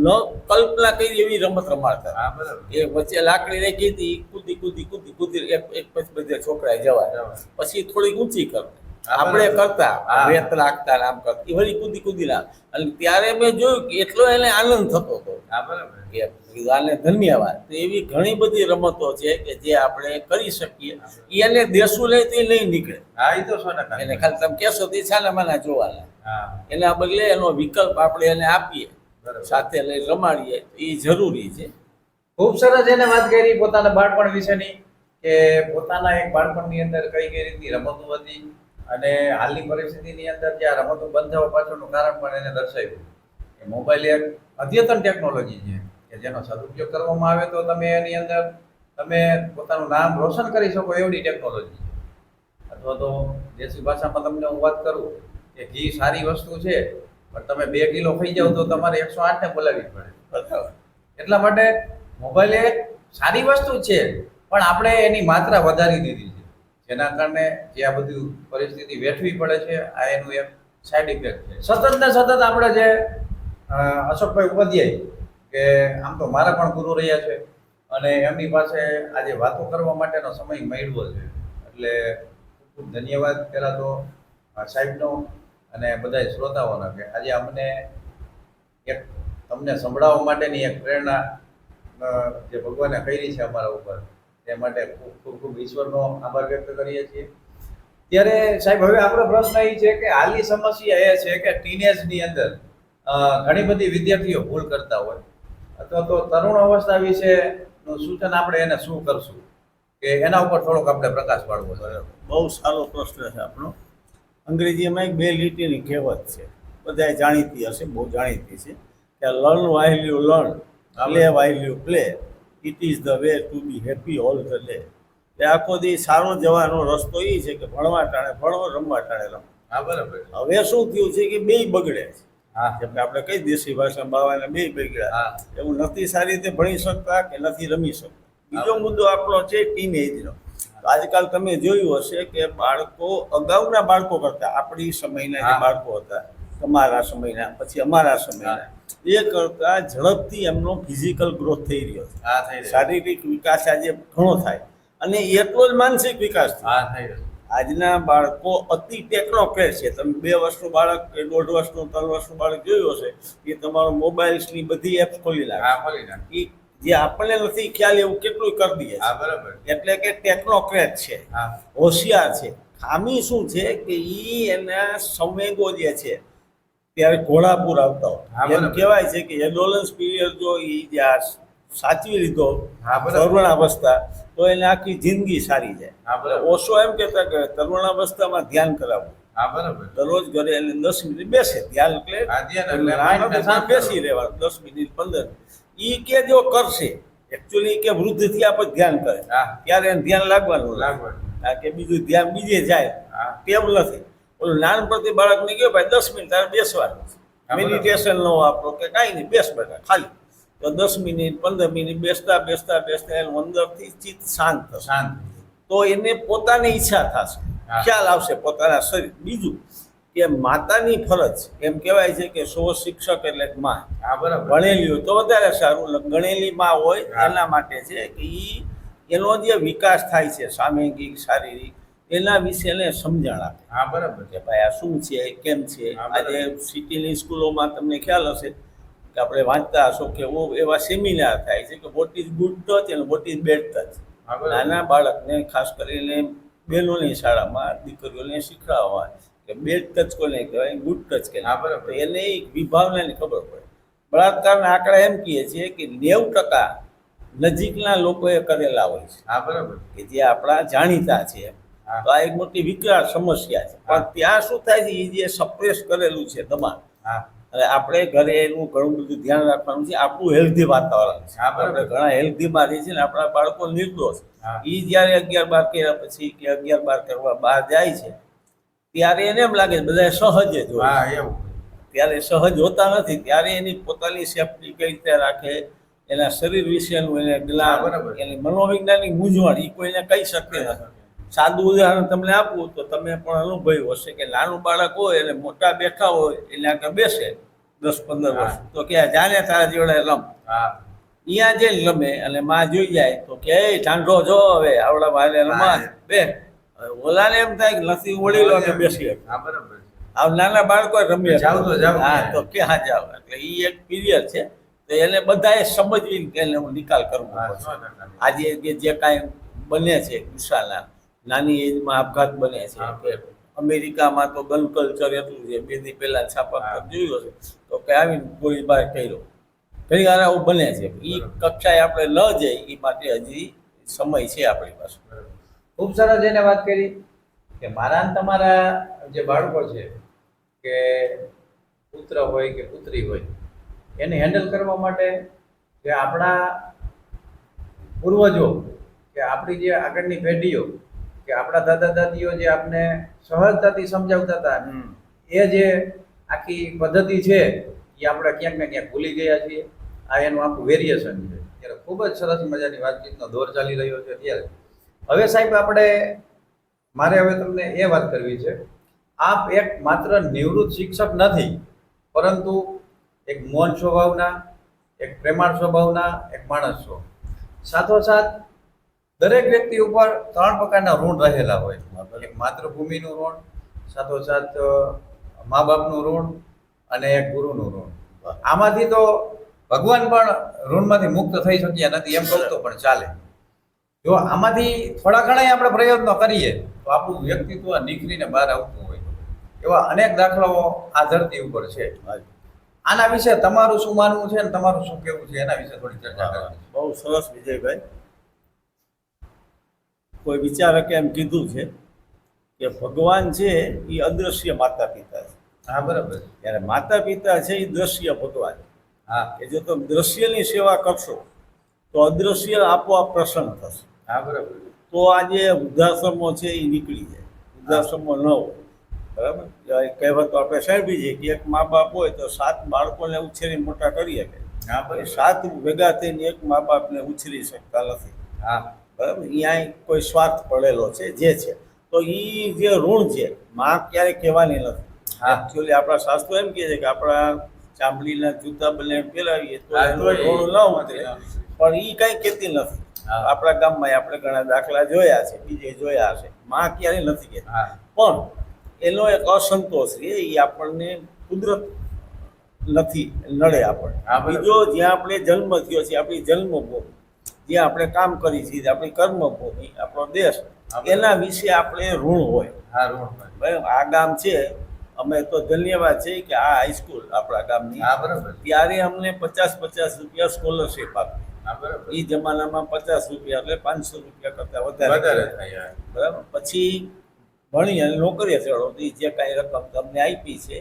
ન કલ્પના કરી એવી રમત રમાડતા.
હા બરાબર.
એ વચ્ચે લાકડી રાખી હતી, કૂદી કૂદી કૂદી કૂદી એક પછી બધા છોકરાએ જવાય, પછી થોડીક ઊંચી કરતા. આપણે કરતા
હા.
રેત રાખતા ને આમ કરતા, એ વળી કૂદી કૂદી ના. અને ત્યારે મેં જોયું કે એટલો એને આનંદ થતો હતો
હા બરાબર.
કે આને ધન્યવાદ. તો એવી ઘણી બધી રમતો છે કે જે આપણે કરી શકીએ. એને દેશું નહીં તો એ નહીં નીકળે.
હા એ તો 100%.
એને ખાલી તમે કહેશો તો છાના માના જોવાના.
હા
એના બદલે એનો વિકલ્પ આપણે એને આપીએ,
બરાબર.
સાથે લઈ રમાડીએ એ જરૂરી છે.
ખૂબ સરસ એને વાત કરી પોતાના બાળપણ વિશેની કે પોતાના એક બાળપણની અંદર કઈ કઈ રીતની રમતો હતી અને હાલની પરિસ્થિતિની અંદર જે આ રમતો બંધ થવા પાછળનું કારણ પણ એને દર્શાવ્યું કે મોબાઈલ એક અદ્યતન ટેકનોલોજી છે કે જેનો સદુપયોગ કરવામાં આવે તો તમે એની અંદર તમે પોતાનું નામ રોશન કરી શકો એવડી ટેકનોલોજી છે. અથવા તો દેશી ભાષામાં તમને હું વાત કરું કે ઘી સારી વસ્તુ છે પણ તમે 2 કિલો ખાઈ જાવ તો તમારે 108 ને બોલાવવી જ પડે.
બરાબર.
એટલા માટે મોબાઈલ એક સારી વસ્તુ છે પણ આપણે એની માત્રા વધારી દીધી છે જેના કારણે જે આ બધી પરિસ્થિતિ વેઠવી પડે છે આ એનું એક સાઈડ ઇફેક્ટ છે. સતત ને સતત આપણે જે અશોકભાઈ ઉપાધ્યાય કે આમ તો મારા પણ ગુરુ રહ્યા છે અને એમની પાસે આજે વાતો કરવા માટેનો સમય મળ્યો છે એટલે ખૂબ ખૂબ ધન્યવાદ પહેલાં તો સાહેબનો અને બધા શ્રોતાઓનો કે આજે અમને એક તમને સંભળાવવા માટેની એક પ્રેરણા જે ભગવાને કરી છે અમારા ઉપર તે માટે ખૂબ ખૂબ ખૂબ ઈશ્વરનો આભાર વ્યક્ત કરીએ છીએ. ત્યારે સાહેબ હવે આપણો પ્રશ્ન એ છે કે હાલની સમસ્યા એ છે કે ટીનેજની અંદર ઘણી બધી વિદ્યાર્થીઓ ભૂલ કરતા હોય અથવા તો તરુણ અવસ્થા વિશેનું સૂચન આપણે એને શું કરશું કે એના ઉપર થોડોક આપણે પ્રકાશ પાડવો.
બરાબર. બહુ સારો પ્રશ્ન છે આપણો. અંગ્રેજીમાં એક 2 લીટીની કહેવત છે, બધાએ જાણીતી હશે, બહુ જાણીતી છે કે learn while you learn, play while you play, it is the way to be happy all the day. એ આખો દી સારો જવાનો રસ્તો એ છે કે ભણવા ટાણે ભણો, રમવા ટાણે રમો.
હા બરાબર.
હવે શું થયું છે કે બેય બગડે છે.
હા
જેમ કે આપણે કઈ દેશી ભાષામાં બાવાને બેય બગડ્યા.
હા
એવું નથી સારી રીતે ભણી શકતા કે નથી રમી શકતા. બીજો મુદ્દો આપણો છે ટીનેજનો. આજકાલ તમે જોયું હશે કે બાળકો અગાઉના બાળકો કરતા આપણી સમયના જે
હા.
બાળકો હતા, તમારા સમયના પછી અમારા સમયના, એ કરતા ઝડપથી એમનો ફિઝિકલ ગ્રોથ થઈ રહ્યો છે.
હા થઈ રહ્યો.
શારીરિક વિકાસ આજે ઘણો થાય અને એટલો જ માનસિક વિકાસ થાય.
હા થઈ રહ્યો.
આજના બાળકો અતિ ટેકનોક્રેટ છે. તમે 2 વર્ષનું બાળક કે 1.5 વર્ષનું 3 વર્ષનું બાળક જોયું હશે કે તમારો મોબાઈલ્સની બધી એપ્સ ખોલી નાખે.
હા ખોલી નાખ.
એ જે આપણને નથી ખ્યાલ એવું કેટલું કરી દે છે.
હા બરાબર.
એટલે કે ટેકનોક્રેટ છે,
હા
હોશિયાર છે. ખામી શું છે કે એના સંવેગો જે છે ત્યારે ઘોડાપુર આવતા
હા,
હોય. એમ
બરાબર.
કહેવાય છે કે એડોલન્સ પીરિયડ જો એ જે આ સાચવી લીધો
હા, બરાબર.
તરુણાવસ્થા તો એને આખી જિંદગી સારી જાય.
હા, બરાબર.
ઓશો એમ કહેતા કે તરુણાવસ્થામાં ધ્યાન કરાવવું.
હા બરાબર.
દરરોજ ઘરે એને 10 મિનિટ બેસે ધ્યાન એટલે
હા, ધ્યાન એટલે
નાનો
mind ને
તો
શાંત
બેસી રહેવાનું 10 મિનિટ 15. ઈ કે જો કરશે એકચ્યુઅલી કે વૃદ્ધ થયા પછી ધ્યાન કરે
હા
ત્યારે એને ધ્યાન લાગવાનું
લાગવાનું.
કારણ કે બીજું ધ્યાન બીજે જાય
હા
ટેવ નથી. ઓલું નાનપણથી બાળકને કહ્યું ભાઈ 10 મિનિટ તારે બેસવાનું,
હા, બરાબર.
મેડિટેશન ન વાપરો કે કાંઈ નહીં, બેસ બેઠા ખાલી. તો 10 મિનિટ 15 મિનિટ બેસતા બેસતા બેસતા એનું અંદરથી ચિત્ત શાંત થશે.
શાંત.
તો એને પોતાની ઈચ્છા થશે,
હા.
ખ્યાલ આવશે પોતાના શરીર. બીજું કે માતાની ફરજ એમ કહેવાય છે કે સો શિક્ષક એટલે માં.
હા બરાબર.
ભણેલી હોય તો વધારે સારું. ગણેલી માં હોય
હા.
એના માટે છે કે એનો જે વિકાસ થાય છે સામયિક શારીરિક એના વિશે એને સમજણ આપે
હા બરાબર.
કે ભાઈ આ શું છે કેમ છે.
હા, બરાબર.
આજે સિટીની સ્કૂલોમાં તમને ખ્યાલ હશે કે આપણે વાંચતા હશો કે એવા સેમિનાર થાય છે કે વોટ ઇઝ ગુડ ટચ અને વોટ ઇઝ બેડ ટચ.
હા બરાબર.
નાના બાળકને ખાસ કરીને બહેનોની શાળામાં દીકરીઓને શીખવાડવામાં કે બેડ ટચ કોને કહેવાય, ગુડ ટચ કે
હા, બરાબર.
તો એને એક વિભાવનાની ખબર પડે. બળાત્કારના આંકડા એમ કહે છે કે 90% નજીકના લોકોએ કરેલા હોય છે
હા બરાબર.
કે જે આપણા જાણીતા છે.
હા.
તો આ એક મોટી વિકરાળ સમસ્યા છે.
હા.
પણ ત્યાં શું થાય છે એ જે સપ્રેસ કરેલું છે દબાણ,
હા
અને આપણે ઘરે એનું ઘણું બધું ધ્યાન રાખવાનું છે. આપણું હેલ્ધી વાતાવરણ છે.
હા, બરાબર.
આપણે ઘણા હેલ્ધીમાં રહીએ છીએ ને આપણા બાળકો નિર્દોષ.
હા.
એ જ્યારે 11-12 કર્યા પછી કે 11-12 કરવા બહાર જાય છે ત્યારે એને એમ લાગે બધા સહજ જ હોય.
હા એવું.
ત્યારે સહજ હોતા નથી. ત્યારે એની પોતાની સેફટી કઈ રીતે રાખે, એના શરીર વિશેનું એને
હા,
જ્ઞાન,
બરાબર.
એની મનોવૈજ્ઞાનિક મૂંઝવણ એ કોઈને કહી શકતી નથી. સાદું ઉદાહરણ તમને આપું તો તમે પણ અનુભવ્યું હશે કે નાનું બાળક હોય અને મોટા બેઠા હોય એટલે આગળ બેસે 10-15 વર્ષ
હા.
તો કે જાને તારા જોડે રમ.
હા
અહીંયા જઈને રમે અને માં જોઈ જાય તો કે એ ઠાંડો જો હવે આવડા ભાઈને રમા
હા.
બે. હવે ઓલાને એમ થાય કે નથી વળી લો કે બેસી.
હા બરાબર.
આ નાના બાળકો રમીએ
જાવ તો જાવ.
હા તો ક્યાં જાવ. એટલે એ એક પીરિયડ છે તો એને બધાએ સમજવી કે એને નિકાલ કરવો
હા
પડશે.
100%.
આજે જે કાંઈ બને છે ગુસ્સાના નાની એજમાં આપઘાત બને છે
હા.
કે અમેરિકામાં તો ગન કલ્ચર એટલું છે. 2 દી પહેલા છાપા
હા.
જોયું હશે તો કે આવીને ગોળીબાર કર્યો. ઘણી વાર આવું બને છે. એ
બરાબર.
કક્ષાએ આપણે ન જઈએ એ માટે હજી સમય છે આપણી પાસે.
ખૂબ સરસ એને વાત કરી કે મારા અને તમારા જે બાળકો છે કે પુત્ર હોય કે પુત્રી હોય એને હેન્ડલ કરવા માટે કે આપણા પૂર્વજો કે આપણી જે આગળની પેઢીઓ કે આપણા દાદા દાદીઓ જે આપણે સહજતાથી સમજાવતા હતા એ જે આખી પદ્ધતિ છે એ આપણે ક્યાંક ને ક્યાંક ભૂલી ગયા છીએ. આ એનું આખું વેરિએશન છે. ત્યારે ખૂબ જ સરસ મજાની વાતચીતનો દોર ચાલી રહ્યો છે. ત્યારે હવે સાહેબ મારે હવે તમને એ વાત કરવી છે. આપ એક માત્ર નિવૃત્ત શિક્ષક નથી, પરંતુ એક મૌન સ્વભાવના, એક પ્રેમાળ સ્વભાવના એક માણસ છો. સાથોસાથ દરેક વ્યક્તિ ઉપર 3 પ્રકારના ઋણ રહેલા હોય. એક માતૃભૂમિનું ઋણ, સાથોસાથ મા બાપનું ઋણ અને એક ગુરુનું ઋણ. આમાંથી તો ભગવાન પણ ઋણમાંથી મુક્ત થઈ શક્યા નથી એમ કહું તો પણ ચાલે. જો આમાંથી થોડા ઘણા આપણે પ્રયત્નો કરીએ તો આપણું વ્યક્તિત્વ નીકળીને બહાર આવતું હોય. એવા અનેક દાખલાઓ આ ધરતી ઉપર છે. આના વિશે તમારું શું માનવું છે અને તમારું શું કહેવું છે એના વિશે થોડી ચર્ચા કરવી.
બહુ સરસ વિજયભાઈ. કોઈ વિચારકે એમ કીધું છે કે ભગવાન છે એ અદ્રશ્ય માતા પિતા છે.
હા બરાબર.
જ્યારે માતા પિતા છે એ દ્રશ્ય ભગવાન.
હા
કે જો તમે દ્રશ્યની સેવા કરશો તો અદ્રશ્ય આપોઆપ પ્રસન્ન થશે.
હા બરાબર.
તો આજે વૃદ્ધાશ્રમો છે એ નીકળી જાય. વૃદ્ધાશ્રમો ન હોય બરાબર. કહેવત તો આપણે સાંભળી છે કે એક મા બાપ હોય તો 7 બાળકોને ઉછેરી મોટા કરી શકે.
હા બરાબર.
7 ભેગા થઈને એક મા બાપને ઉછરી શકતા નથી.
હા
બરાબર. અહીંયા કોઈ સ્વાર્થ પડેલો છે જે છે. તો એ જે ઋણ છે માં ક્યારેય કહેવાની નથી.
હા.
એકચ્યુઅલી આપણા શાસ્ત્રો એમ કહે છે કે આપણા ચામડીના જૂતા બને પહેરાવીએ તો
હા,
એનું
તોય
ઋણ ન ઉતરે. પણ એ કાંઈ કહેતી નથી.
હા.
આપણા ગામમાં આપણે ઘણા દાખલા જોયા છે, બીજે જોયા હશે. માં ક્યારેય નથી કહેતી.
હા
પણ એનો એક અસંતોષ છે એ આપણને કુદરત નથી નડે આપણને.
હા, બરાબર.
બીજો જ્યાં આપણે જન્મ થયો છે આપણી જન્મભૂમિ, જ્યાં આપણે કામ કરી છીએ આપણી કર્મભૂમિ, આપણો દેશ,
હા, બરાબર.
એના વિશે આપણે ઋણ હોય.
હા ઋણ.
બરાબર. આ ગામ છે, અમે તો ધન્યવાદ છે કે આ હાઈસ્કૂલ આપણા ગામની,
હા બરાબર.
ત્યારે અમને 50-50 રૂપિયા સ્કોલરશીપ આપી.
હા બરાબર.
એ જમાનામાં 50 રૂપિયા એટલે 500 રૂપિયા કરતાં વધારે
વધારે થાય.
બરાબર. પછી ભણી અને નોકરીએ ચડો તો એ જે કાંઈ રકમ તમને આપી છે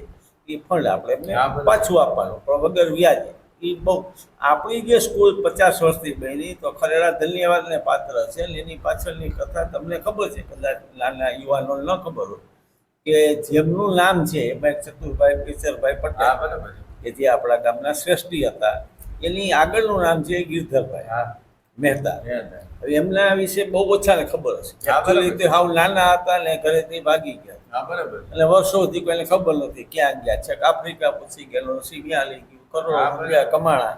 એ ફંડ આપણે એમને
હા, બરાબર.
પાછું આપવાનું પણ વગર વ્યાજે. એ બહુ આપણી જે સ્કૂલ 50 વર્ષથી બની તો ખરેડા ધન્યવાદને પાત્ર છે. અને એની પાછળની કથા તમને ખબર છે, કદાચ નાના યુવાનો ન ખબર હોય કે જેમનું નામ છે એમાં ચતુરભાઈ કેશરભાઈ
હા
પટેલ
બરાબર.
કે જે આપણા ગામના શ્રેષ્ઠી હતા, એની આગળનું નામ છે ગિરધરભાઈ
હા
મહેતા.
યાદ.
હવે એમના વિશે બહુ ઓછાને ખબર હશે.
હા, બરાબર.
Actually તે હાવ નાના હતા ને ઘરેથી ભાગી ગયા.
હા બરાબર.
એટલે વર્ષોથી કોઈને ખબર નથી ક્યાં ગયા છે. આફ્રિકા પૂછી ગયેલો, સીરિયા લઈ ગયું, કરોડો
હા, બરાબર.
રૂપિયા કમાણા.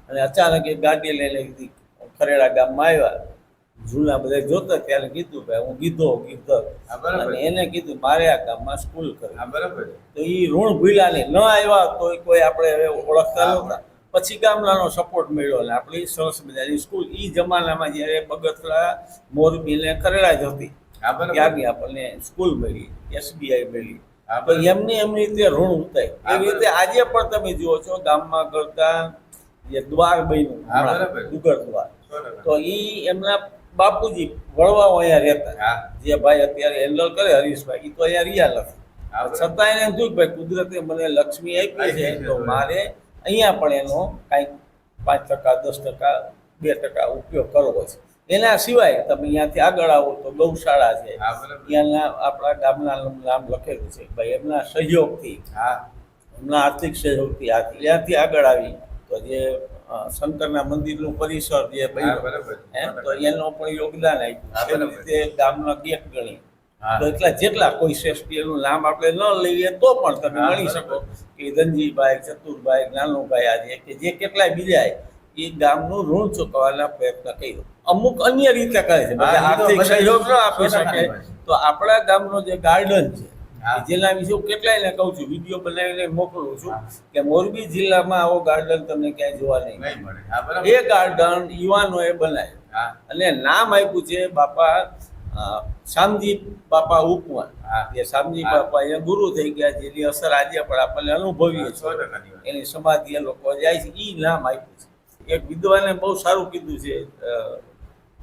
અને અચાનક એક ગાડી લઈને કીધી ખરેડા ગામમાં આવ્યા. જૂના બધા જોતા ત્યારે કીધું ભાઈ હું ગીધો
હા, બરાબર.
અને એને કીધું મારે આ ગામમાં સ્કૂલ કરી.
હા બરાબર.
તો એ ઋણ ભૂલ્યા નહીં. ન આવ્યા તો કોઈ આપણે હવે ઓળખતા નહોતા. પછી ગામડાનો સપોર્ટ મળ્યો અને આપણી સરસ મજાની સ્કૂલ એ જમાનામાં જ્યારે બગસરા, મોરબી ને કરેલા જ હતી
હા બરાબર.
ત્યાંની આપણને સ્કૂલ મળી, SBI મળી.
હા,
તો
બરાબર.
એમની રીતે ઋણ ઉતાય.
હા,
એવી રીતે આજે પણ તમે જુઓ છો ગામમાં કરતા જે દ્વાર બન્યું
હા, બરાબર.
ડુગર દ્વાર,
100%.
તો એ એમના બાપુજી વડવાઓ અહીંયા રહેતા.
હા.
જે ભાઈ અત્યારે હેન્ડલ કરે હરીશભાઈ, એ તો અહીંયા રહ્યા નથી.
હા, બરાબર.
છતાં એને એમ થયું કે ભાઈ કુદરતે મને લક્ષ્મી આપી છે
આપી છે,
તો મારે અહીંયા પણ એનો કાંઈક 5%, 10%, 2% ઉપયોગ કરવો છે. એના સિવાય તમે અહીંયાથી આગળ આવો તો ગૌશાળા છે.
હા બરાબર.
ત્યાંના આપણા ગામના નામ લખેલું છે ભાઈ એમના સહયોગથી,
હા
એમના આર્થિક સહયોગથી ત્યાંથી આગળ આવી તો જે શંકરના મંદિરનું પરિસર જે
હા
બન્યું,
બરાબર.
તો એનો પણ યોગદાન
હા,
આપ્યું. એવી
બરાબર.
રીતે ગામના ગેટ ગણી
હા.
તો એટલા જેટલા કોઈ શ્રેષ્ઠ એનું નામ આપણે ન લઈએ તો પણ તમે
હા,
ગણી શકો
બરાબર.
કે ધનજીભાઈ, ચતુરભાઈ, જ્ઞાનુભાઈ આજે કે જે કેટલાય બીજા એ ગામનું ઋણ ચૂકવવાના પ્રયત્ન કર્યો. અમુક અન્ય રીતે કરે છે, બધા
હા, એ તો
આર્થિક
બધા
સહયોગ ન આપી
100%
શકે.
વાત છે.
તો આપણા ગામનો જે ગાર્ડન છે
હા.
જેના વિશે હું કેટલાયને કહું છું, વિડીયો બનાવીને મોકલું છું
હા.
કે મોરબી જિલ્લામાં આવો ગાર્ડન તમને ક્યાંય જોવા નહીં મળે.
નહીં મળે. હા બરાબર.
એ ગાર્ડન યુવાનોએ બનાવ્યું
હા.
અને નામ આપ્યું છે બાપા શામજી બાપા ઉપવન.
હા.
જે શામજી
હા.
બાપા એ ગુરુ થઈ ગયા, જેની અસર આજે પણ આપણને અનુભવીએ છીએ.
100% ની વાત.
એની સમાધિ એ લોકો જાય છે, એ નામ આપ્યું છે. એક વિદ્વાને બહુ સારું કીધું છે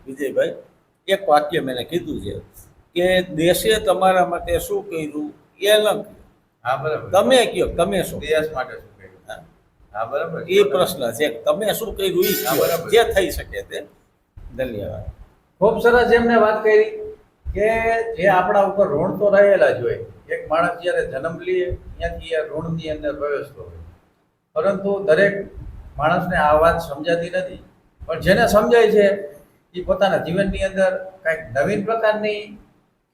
વિજયભાઈ, એક વાક્ય મેં કીધું છે કે દેશે તમારા માટે શું કર્યું એ ન કહ્યું.
હા બરાબર.
તમે કહો તમે શું.
દેશ માટે શું કર્યું?
હા.
હા બરાબર.
એ પ્રશ્ન છે કે તમે શું કર્યું એ
હા,
કહો.
બરાબર.
જે થઈ શકે તે. ધન્યવાદ.
ખૂબ સરસ એમને વાત કરી કે જે આપણા ઉપર ઋણ તો રહેલા જ હોય. એક માણસ જ્યારે જન્મ લે ત્યાંથી એ ઋણની અંદર પ્રવેશતો હોય, પરંતુ દરેક માણસને આ વાત સમજાતી નથી. પણ જેને સમજાય છે એ પોતાના જીવનની અંદર કંઈક નવીન પ્રકારની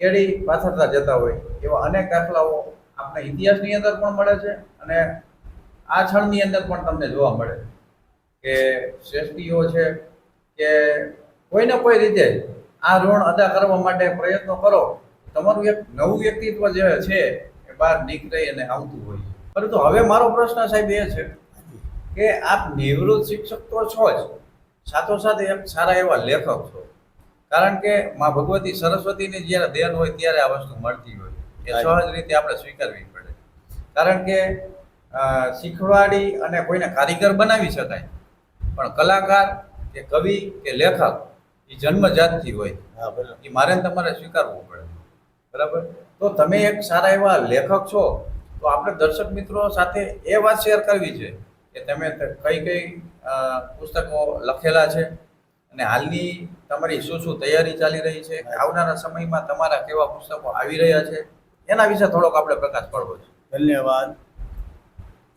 કેડી પાથરતા જતા હોય એવા અનેક દાખલાઓ આપણે ઇતિહાસની અંદર પણ મળે છે અને આ ક્ષણની અંદર પણ તમને જોવા મળે કે શ્રેષ્ઠીઓ છે કે કોઈને કોઈ રીતે આ ઋણ અદા કરવા માટે પ્રયત્નો કરો, તમારું એક નવું વ્યક્તિત્વ જે છે એ બહાર નીકળી અને આવતું હોય છે. પરંતુ હવે મારો પ્રશ્ન સાહેબ એ છે કે આપ નિવૃત્ત શિક્ષક તો છો જ, સાથોસાથ એક સારા એવા લેખક છો. કારણ કે માં ભગવતી સરસ્વતીની જ્યારે દેન હોય ત્યારે આ વસ્તુ મળતી હોય એ સહજ રીતે આપણે સ્વીકારવી પડે. કારણ કે શીખવાડી અને કોઈને કારીગર બનાવી શકાય, પણ કલાકાર કે કવિ કે લેખક એ જન્મજાતથી હોય,
હા બરાબર.
એ મારે ને તમારે સ્વીકારવું પડે. બરાબર. તો તમે એક સારા એવા લેખક છો, તો આપણે દર્શક મિત્રો સાથે એ વાત શેર કરવી છે કે તમે કઈ કઈ પુસ્તકો લખેલા છે અને હાલની તમારી શું શું તૈયારી ચાલી રહી છે, આવનારા સમયમાં તમારા કેવા પુસ્તકો આવી રહ્યા છે, એના વિશે થોડોક આપણે પ્રકાશ પાડવો છે.
ધન્યવાદ.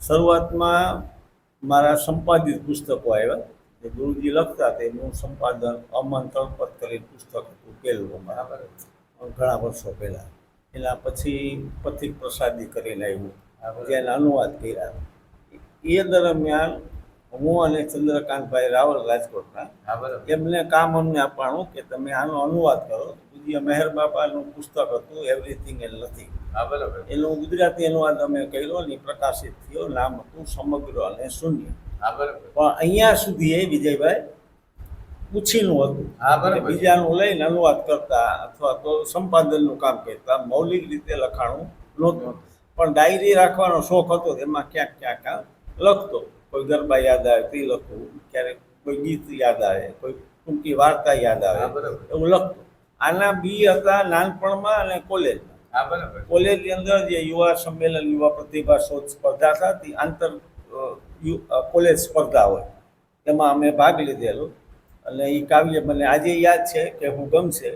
શરૂઆતમાં મારા સંપાદિત પુસ્તકો આવ્યા જે ગુરુજી લખતા હતા એનું સંપાદન અમન તળપત કરી પુસ્તક હતું પહેલું
બરાબર.
ઘણા વર્ષો પહેલાં. એના પછી પથિક પ્રસાદી કરીને આવ્યું,
બરાબર.
જેના અનુવાદ કર્યા. એ દરમિયાન હું અને ચંદ્રકાંતભાઈ રાવલ રાજકોટના
હા બરાબર.
એમને કામ અમને આપવાનું કે તમે આનો અનુવાદ કરો. પૂજ્ય મહેર બાપાનું પુસ્તક હતું એવરીથિંગ એન્ડ નથિંગ.
હા બરાબર.
એનું ગુજરાતી અનુવાદ અમે કર્યો અને પ્રકાશિત થયો. નામ હતું સમગ્ર અને શૂન્ય.
હા બરાબર.
પણ અહીંયા સુધી એ વિજયભાઈ પૂછીનું હતું.
હા બરાબર.
કે બીજાનું લઈને અનુવાદ કરતા અથવા તો સંપાદનનું કામ કરતા, મૌલિક રીતે લખાણું નહોતું. પણ ડાયરી રાખવાનો શોખ હતો, એમાં ક્યાંક ક્યાંક લખતો. કોઈ ગરબા યાદ આવે તે લખવું, ક્યારેક કોઈ ગીત યાદ આવે, કોઈ ટૂંકી વાર્તા યાદ આવે,
હા બરાબર.
એવું લખતો. આના બી હતા નાનપણમાં અને કોલેજમાં.
હા બરાબર.
કોલેજની અંદર જે યુવા સંમેલન, યુવા પ્રતિભા શોધ સ્પર્ધા થતી, આંતર કોલેજ સ્પર્ધા હોય, એમાં અમે ભાગ લીધેલો. અને એ કાવ્ય મને આજે યાદ છે કે હું ગમશે.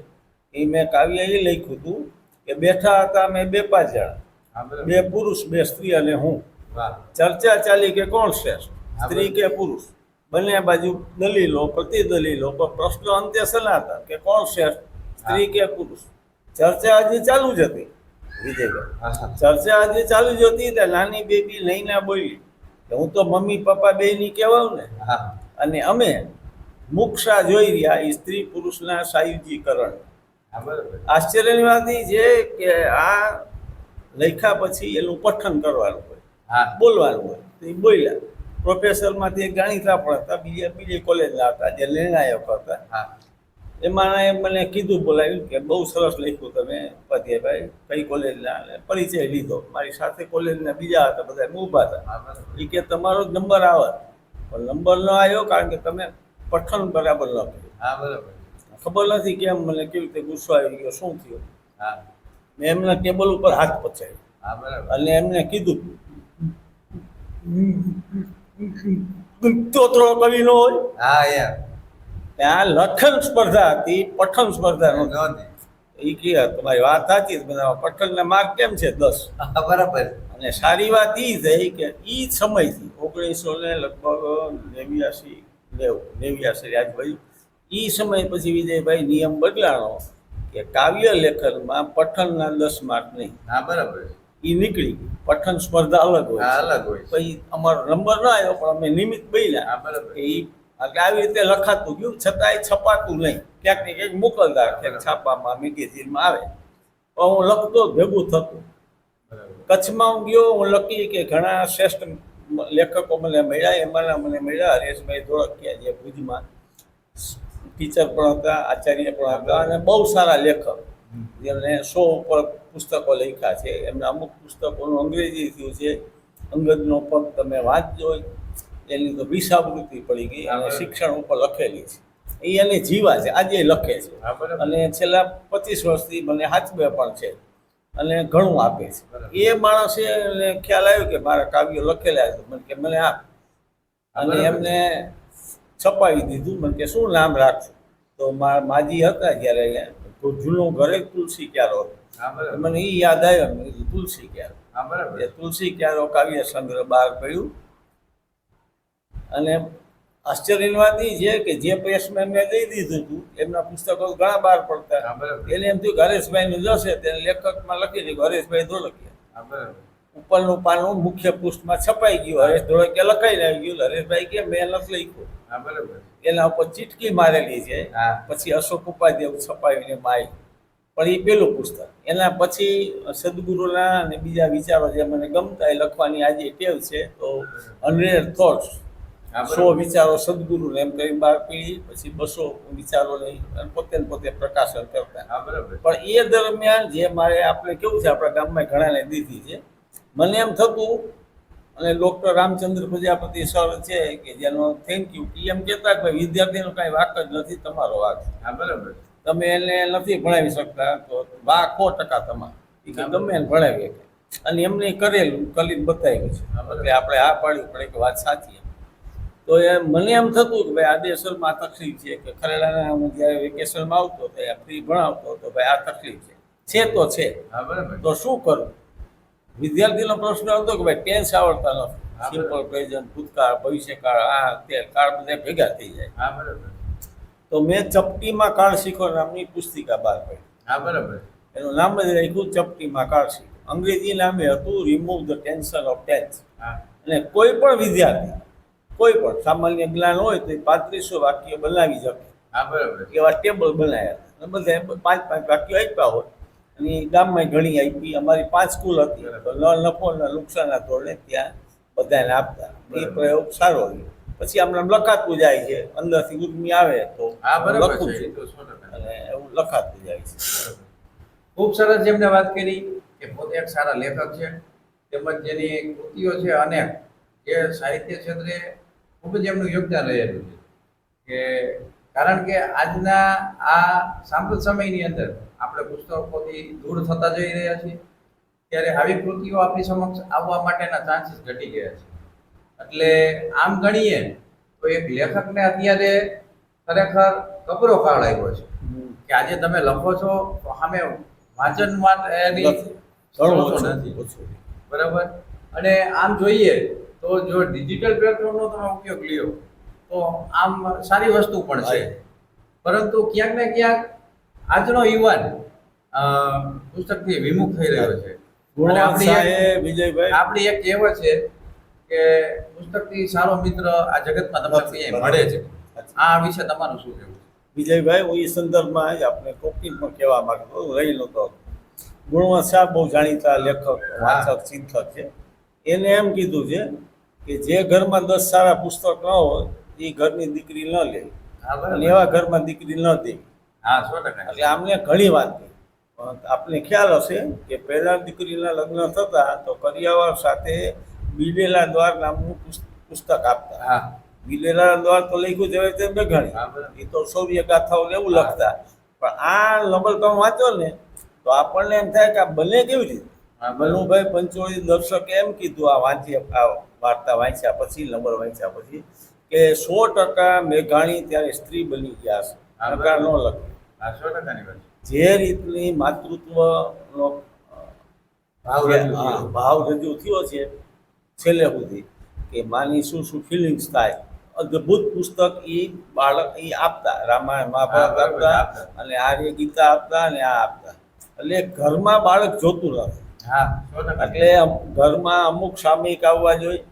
એ મેં કાવ્ય એ લખ્યું હતું કે બેઠા હતા મેં 2-5 જણા,
હા બરાબર.
2 પુરુષ 2 સ્ત્રી અને હું.
વાહ.
ચર્ચા ચાલી કે કોણ શ્રેષ્ઠ,
હા,
સ્ત્રી કે પુરુષ. બંને બાજુ દલીલો પ્રતિદલીલો, પણ પ્રશ્ન અંતે સનાતન કે કોણ શ્રેષ્ઠ, સ્ત્રી કે પુરુષ. ચર્ચા હજી ચાલુ જ હતી. વિજયભાઈ.
હા, હા.
ચર્ચા આજે ચાલુ જ હતી ત્યાં નાની બેબી નૈના બોલી કે હું તો મમ્મી પપ્પા બેયની કહેવાઉં ને,
હા
અને અમે મુક્ષા જોઈ રહ્યા એ સ્ત્રી પુરુષના સાયુજીકરણ.
હા બરાબર.
આશ્ચર્યની વાત એ છે કે આ લખ્યા પછી એનું પઠન કરવાનું હોય,
હા
બોલવાનું હોય. તો એ બોલ્યા. પ્રોફેસરમાંથી એક જાણીતા પણ હતા, બીજી કોલેજના હતા જે નિર્ણાયક હતા.
હા
એમાં એ મને કીધું, બોલાવ્યું કે બહુ સરસ લખ્યું તમે પદ્યભાઈ, કઈ કોલેજના, અને પરિચય લીધો. મારી સાથે કોલેજના બીજા હતા, બધા ઊભા હતા.
હા બરાબર.
એ કે તમારો જ નંબર આવે, પણ નંબર ન આવ્યો કારણ કે તમે પઠન બરાબર ન કર્યું.
હા બરાબર.
ખબર નથી કેમ મને કેવી રીતે ગુસ્સો આવી ગયો, શું થયું.
હા
મેં એમના ટેબલ ઉપર હાથ પચાવ્યો
હા બરાબર.
અને એમને કીધું તોતરો કવિ નો હોય.
હા યાર.
ત્યાં લખન સ્પર્ધા હતી, પઠન સ્પર્ધા નહોતી.
નહોતી.
એ કે તમારી વાત સાચી છે, બધા પઠનના માર્ક કેમ છે 10.
હા બરાબર.
અને સારી વાત એ થઈ કે એ સમયથી 1900 ને લગભગ 89 આજુબાજુ એ સમય પછી વિજયભાઈ નિયમ બદલાણો કે કાવ્ય લેખનમાં પઠનના 10 માર્ક નહીં.
હા બરાબર.
એ નીકળી, પઠન સ્પર્ધા અલગ હોય.
હા અલગ હોય.
પછી અમારો નંબર ના આવ્યો પણ અમે નિમિત્ત બન્યા.
હા બરાબર.
કે ઈ એટલે આવી રીતે લખાતું ગયું, છતાંય છપાતું નહીં. ક્યાંક ને ક્યાંક મોકલદાર, ક્યાંક છાપામાં, મેગેઝિનમાં આવે. પણ હું લખતો ભેગું થતું.
બરાબર.
કચ્છમાં હું ગયો, હું લખી કે ઘણા શ્રેષ્ઠ લેખકો મને મળ્યા. એમાંના મને મળ્યા હરેશભાઈ ધોળકિયા, જે ભુજમાં ટીચર પણ હતા, આચાર્ય પણ હતા, અને બહુ સારા લેખક જેમણે 100 ઉપર પુસ્તકો લખ્યા છે. એમના અમુક પુસ્તકોનું અંગ્રેજી થયું છે. અંગદનો પગ તમે વાંચજો, એની તો વિષાવૃત્તિ પડી ગઈ અને શિક્ષણ ઉપર લખેલી છે. એ એને જીવા છે, આજે લખે છે.
હા બરાબર.
અને છેલ્લા 25 વર્ષથી મને હાચવે પણ છે અને ઘણું આપે છે.
બરાબર.
એ માણસે એને ખ્યાલ આવ્યો કે મારા કાવ્યો લખેલા છે, મને કે મને આપ. અને
બરાબર.
એમને છપાવી દીધું. મને કે શું નામ રાખશું? તો મારા માજી હતા જ્યારે અહીંયા, તો જૂનું ઘરે તુલસી ક્યારો હતો.
હા બરાબર.
મને એ યાદ આવ્યો, મેં કીધું તુલસી ક્યારો.
હા બરાબર.
એ તુલસી ક્યારો કાવ્ય સંગ્રહ બહાર પડ્યું. અને આશ્ચર્યની વાત એ છે કે જે પ્રેસમાં મેં દઈ દીધું હતું, એમના પુસ્તકો ઘણા બહાર પડતા.
હા બરાબર.
એને એમ થયું કે હરેશભાઈનું જશે, તેને લેખકમાં લખી દીધું હરેશભાઈ ધોળકિયા.
હા બરાબર.
ઉપરનું પાનું મુખ્ય પૃષ્ઠમાં છપાઈ ગયું, હરેશ ધોળકિયા લખાઈને આવી ગયું. હરેશભાઈ કે મેં નથી લખ્યું.
હા બરાબર.
એના ઉપર ચીટકી મારેલી છે.
હા.
પછી અશોક ઉપાધ્યાય છપાવીને માય. પણ એ પેલું પુસ્તક. એના પછી સદગુરુના અને બીજા વિચારો જે મને ગમતા એ લખવાની આજે ટેવ છે. તો 100 થોટ્સ,
હા
100
બરાબર.
વિચારો સદગુરુને એમ કરી બહાર પડી. પછી 200 વિચારો લઈ અને પોતે ને પોતે પ્રકાશન કરતા.
હા બરાબર.
પણ એ દરમિયાન જે મારે આપણે કેવું છે, આપણા ગામમાં ઘણાને દીધી છે. મને એમ થતું, અને ડૉક્ટર રામચંદ્ર પ્રજાપતિ સર છે કે જેનો થેન્ક યુ, એમ કહેતા કે વિદ્યાર્થીનો કાંઈ વાક જ નથી, તમારો વાક છે.
હા બરાબર.
તમે એને નથી ભણાવી શકતા તો 100% તમારે. એ કે ગમે એને ભણાવી શકે. અને એમને કરેલું કરીને બતાવ્યું છે. એટલે આપણે આ પાડવી પડે કે વાત સાચી. તો એ મને એમ થતું કે ભાઈ આદેસરમાં તકલીફ છે, કે ખરેડાના હું જ્યારે વેકેશનમાં આવતો તો ફ્રી ભણાવતો તો ભાઈ આ તકલીફ છે તો છે.
હા બરાબર.
તો શું કરું? વિદ્યાર્થીનો પ્રશ્ન હતો કે ભાઈ ટેન્સ આવડતા નથી,
હા,
સિમ્પલ પ્રેઝન્ટ, ભૂતકાળ, ભવિષ્યકાળ, આ તે કાળ બધા ભેગા થઈ જાય.
હા બરાબર.
તો મેં ચપટીમાં કાળ શીખો નામની પુસ્તિકા બહાર પાડી.
હા બરાબર.
એનું નામ જ રાખ્યું ચપટીમાં કાળ શીખો. અંગ્રેજી નામે હતું remove the tension of tense.
હા.
અને કોઈ પણ વિદ્યાર્થી, કોઈ પણ સામાન્ય જ્ઞાન હોય તો 3500 વાક્ય બનાવી શકે.
હા બરાબર.
એવા ટેબલ બનાવ્યા. અને બધા 5-5 વાક્યો આપ્યા હોય. અને ગામમાં ઘણી આપી. અમારી 5 સ્કૂલ હતી, તો ન નફો ન નુકસાનના ધોરણે ત્યાં બધાને આપતા. એ પ્રયોગ સારો રહ્યો. પછી આમ લખાતું જાય છે, અંદરથી ઉર્મી આવે તો
હા બરાબર
લખું
છે.
છું.
એ તો 100%.
અને એવું લખાતું જાય છે.
ખૂબ સરસ જેમને વાત કરી કે પોતે એક સારા લેખક છે, તેમજ જેની કૃતિઓ છે અનેક, જે સાહિત્ય ક્ષેત્રે ખૂબ જ એમનું યોગદાન રહેલું છે. કે કારણ કે આજના આ સાંપ્રત સમયની અંદર આપણે પુસ્તકોથી દૂર થતા જઈ રહ્યા છીએ, ત્યારે આવી કૃતિઓ આપણી સમક્ષ આવવા માટેના ચાન્સીસ ઘટી ગયા છે. એટલે આમ ગણીએ તો એક લેખકને અત્યારે ખરેખર કપરો કાળ આવ્યો છે કે આજે તમે લખો છો તો સામે વાંચન માટેની
ઘણું
સ્ત્રોતો
ઓછું,
નથી.
ઓછું.
બરાબર. અને આમ જોઈએ તો જો ડિજિટલ પ્લેટફોર્મનો તમે ઉપયોગ લ્યો તો આમ સારી વસ્તુ પણ છે, પરંતુ ક્યાંક ને ક્યાંક આજનો યુવાન પુસ્તકથી વિમુખ થઈ રહ્યો છે. અને
ગુણવંત
આપણી એક-
સાહેબ, વિજયભાઈ,
આપણી એક કહેવત છે કે પુસ્તકથી સારો મિત્ર આ જગતમાં તમને ક્યાંય મળે છે. આ વિશે તમારું શું કહેવું છે?
વિજયભાઈ, હું એ સંદર્ભમાં જ આપણે ટોકીમાં પણ કહેવા માંગતો રહી નહોતો. ગુણવંત સાહેબ બહુ જાણીતા લેખક, વાચક, ચિંતક છે. એને એમ કીધું છે કે જે ઘરમાં 10 સારા પુસ્તક ન હોય એ ઘરની દીકરી ન લે,
હા, બરાબર.
અને એવા ઘરમાં દીકરી ન દે.
હા, 100%.
એટલે આમને ઘણી વાત કહી. આપને ખ્યાલ હશે કે પહેલા દીકરીના લગ્ન થતા તો કરિયાવર સાથે બિલેલા દ્વાર નામનું પુસ્તક આપતા.
હા,
બિલેલા દ્વાર તો લખ્યું જ હવે તે મેઘાણી,
હા, બરાબર.
એ તો શૌર્ય ગાથાઓ ને એવું લખતા. પણ આ નવલકથા વાંચો ને તો આપણને એમ થાય કે આ બને કેવી રીતે.
હા, બરાબર.
મનુભાઈ પંચોળી દર્શકે એમ કીધું આ વાર્તા વાંચ્યા પછી, નંબર વાંચ્યા પછી, કે 100% મેઘાણી ત્યારે સ્ત્રી બની ગયા છે.
હા,
નકાર ન
બરાબર.
લખે.
હા, 100%ની વાત છે.
જે રીતની માતૃત્વનો
ભાવ
જે,
રજૂ
હા,
થયો.
ભાવ રજૂ થયો છે છેલ્લે સુધી, કે માની શું શું ફિલિંગ્સ થાય. અદ્ભુત પુસ્તક એ બાળક એ આપતા, રામાયણ મહાભારત
હા, બરાબર,
આપતા,
આપતા.
અને આર્ય ગીતા આપતા, અને આ આપતા. એટલે ઘરમાં બાળક જોતું રહે.
હા, 100%.
એટલે ઘરમાં અમુક સામયિક આવવા જોઈએ,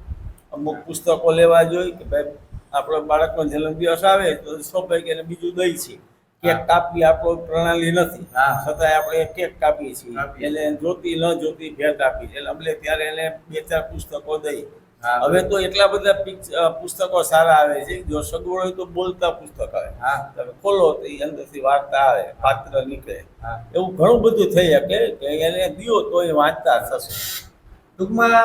અમુક પુસ્તકો લેવા જોઈએ કે ભાઈ આપણો બાળકનો જન્મદિવસ આવે તો સ્વાભાવિક એને બીજું દઈ છે. કેક
હા.
કાપવી આપણો પ્રણાલી નથી,
હા.
છતાંય આપણે કેક કાપીએ છીએ.
કાપીએ.
એને જોતી ન જોતી ભેટ આપી એટલે અમલે ત્યારે એને 2-4 પુસ્તકો દઈ.
હા,
હવે તો એટલા બધા પુસ્તકો સારા આવે છે, જો સગવડ હોય તો બોલતા પુસ્તક આવે.
હા.
તમે ખોલો તો એ અંદરથી વાર્તા આવે, પાત્ર નીકળે.
હા.
એવું ઘણું બધું થઈ શકે કે એને દિયો તો એ વાંચતા થશે.
ટૂંકમાં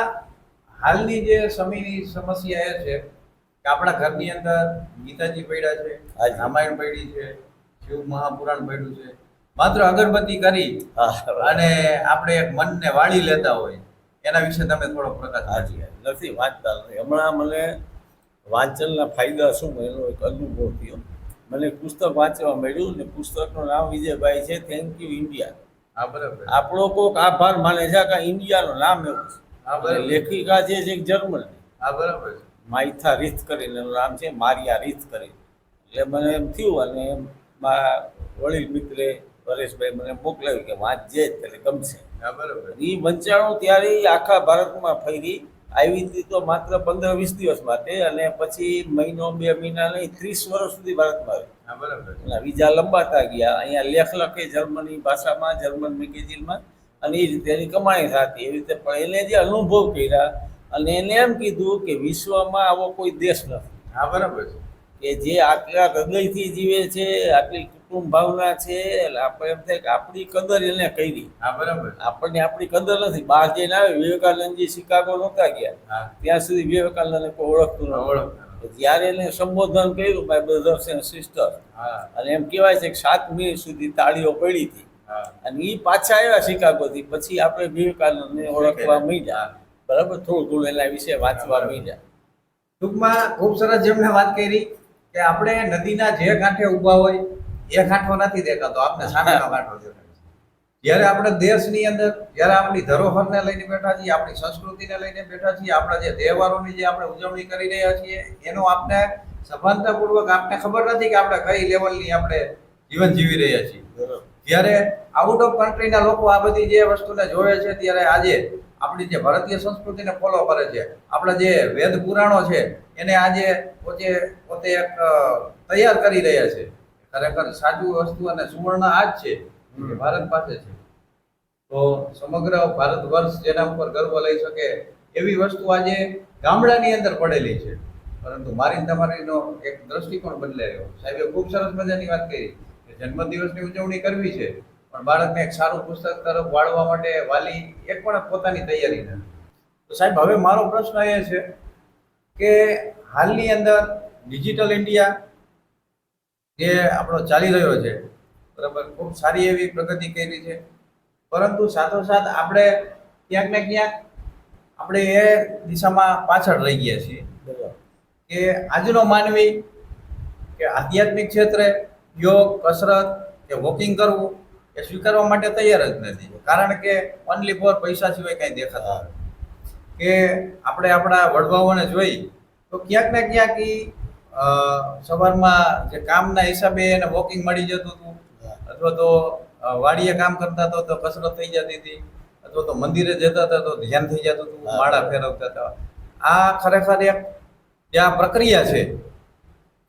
હાલની જે સમયની સમસ્યા એ છે કે આપણા ઘરની અંદર ગીતાજી પડ્યા છે,
હાજી.
રામાયણ પડી છે, શિવ મહાપુરાણ પડ્યું છે. માત્ર અગરબત્તી કરી
હા,
અને આપણે એક મનને વાળી લેતા હોય, એના વિશે તમે થોડો પ્રકાશ
હાજી, નથી વાંચતા નથી. હમણાં મને વાંચનના ફાયદા શું એનો એક અનુભવ થયો. મને એક પુસ્તક વાંચવા મળ્યું ને પુસ્તકનું નામ વિજયભાઈ છે, થેન્ક યુ ઇન્ડિયા.
હા, બરાબર.
આપણો કોક આભાર માને છે કે ઇન્ડિયાનું નામ એવું છે.
હા,
અને
બરાબર.
લેખિકા છે એક જર્મન,
હા, બરાબર.
માઇથા રીથ કરીને એનું નામ છે, મારિયા રીથ કરીને. એટલે મને એમ થયું, અને મારા વડીલ મિત્રે પરેશભાઈ મને મોકલાવ્યું કે વાંચજે એટલે ગમશે.
હા, બરાબર.
એ વંચાણું ત્યારે ઈ આખા ભારતમાં ફરી. આવી હતી તો માત્ર 15-20 દિવસ માટે, અને પછી મહિનો 2 મહિના નહીં 30 વર્ષ સુધી ભારતમાં આવી.
હા, બરાબર.
એના વિઝા લંબાતા ગયા. અહીંયા લેખ લખે જર્મની ભાષામાં, જર્મન મેગેઝિનમાં, અને એ રીતે એની કમાણી થતી. એવી રીતે પણ એને જે અનુભવ કર્યા, અને એને એમ કીધું કે વિશ્વમાં આવો કોઈ દેશ નથી
હા, બરાબર છે.
કે જે આટલા હૃદયથી જીવે છે, આટલી કુટુંબ ભાવના છે. એટલે આપણે એમ થાય કે આપણી કદર એને કરી.
હા, બરાબર.
આપણને આપણી કદર નથી. બહાર જઈને આવે, વિવેકાનંદજી શિકાગો નહોતા ગયા,
હા,
ત્યાં સુધી વિવેકાનંદને કોઈ ઓળખતું નહોતું.
ઓળખ.
જ્યારે એને સંબોધન કર્યું, માય બ્રધર્સ એન્ડ સિસ્ટર,
હા,
અને એમ કહેવાય છે કે 7 મિનિટ સુધી તાળીઓ પડી હતી.
હા.
અને એ પાછા આવ્યા શિકાગોથી, પછી આપણે વિવેકાનંદને ઓળખવા માંડ્યા. બરાબર, થોડું થોડું એના વિશે વાંચવા માંડ્યા.
ટૂંકમાં ખૂબ સરસ જેમને વાત કરી કે આપણે નદીના જે કાંઠે ઊભા હોય એ કાંઠો નથી દેખાતો, આપણે સામેનો કાંઠો દેખાય છે. જ્યારે આપણે દેશની અંદર, જ્યારે આપણી ધરોહરને લઈને બેઠા છીએ, આપણી સંસ્કૃતિને લઈને બેઠા છીએ, આપણા જે તહેવારોની જે આપણે ઉજવણી કરી રહ્યા છીએ, એનો આપણે સભાનતાપૂર્વક આપને ખબર નથી કે આપણે કઈ લેવલની આપણે જીવન જીવી રહ્યા છીએ.
બરાબર.
જ્યારે આઉટ ઓફ કન્ટ્રીના લોકો આ બધી જે વસ્તુને જોવે છે, ત્યારે આજે આપણી જે ભારતીય સંસ્કૃતિને ફોલો કરે છે, આપણા જે વેદ પુરાણો છે એને આજે પોતે એક તૈયાર કરી રહ્યા છે. ખરેખર સાચું વસ્તુ અને સુવર્ણ આ જ છે કે ભારત પાસે છે. તો સમગ્ર ભારત વર્ષ જેના ઉપર ગર્વ લઈ શકે એવી વસ્તુ આજે ગામડાની અંદર પડેલી છે. પરંતુ મારી ને તમારીનો એક દ્રષ્ટિકોણ બદલાયો. સાહેબે ખૂબ સરસ મજાની વાત કરી કે જન્મદિવસની ઉજવણી કરવી છે, પણ બાળકને એક સારું પુસ્તક તરફ વાળવા માટે વાલી એક પણ પોતાની તૈયારી નથી. તો સાહેબ, હવે મારો પ્રશ્ન એ છે કે હાલની અંદર ડિજિટલ ઇન્ડિયા જે આપણો ચાલી રહ્યો છે, બરાબર, ખૂબ સારી એવી પ્રગતિ કરી છે. પરંતુ સાથોસાથ આપણે ક્યાંક ને ક્યાંક આપણે એ દિશામાં પાછળ રહી ગયા છીએ
બરાબર.
કે આજનો માનવી કે આધ્યાત્મિક ક્ષેત્રે યોગ, કસરત કે વોકિંગ કરવું એ સ્વીકારવા માટે તૈયાર જ નથી. કારણ કે ઓનલી ફોર પૈસા સિવાય કાંઈ દેખાતા નથી. કે આપણે આપણા વડવાઓને જોઈ તો ક્યાંક ને ક્યાંક સવારમાં જે કામના હિસાબે એને વોકિંગ મળી જતું હતું, અથવા તો વાડીએ કામ કરતા હતા તો કસરત થઈ જતી હતી, અથવા તો મંદિરે જતા હતા તો ધ્યાન થઈ જતું હતું,
હા.
માળા ફેરવતા હતા. આ ખરેખર એક ત્યાં પ્રક્રિયા છે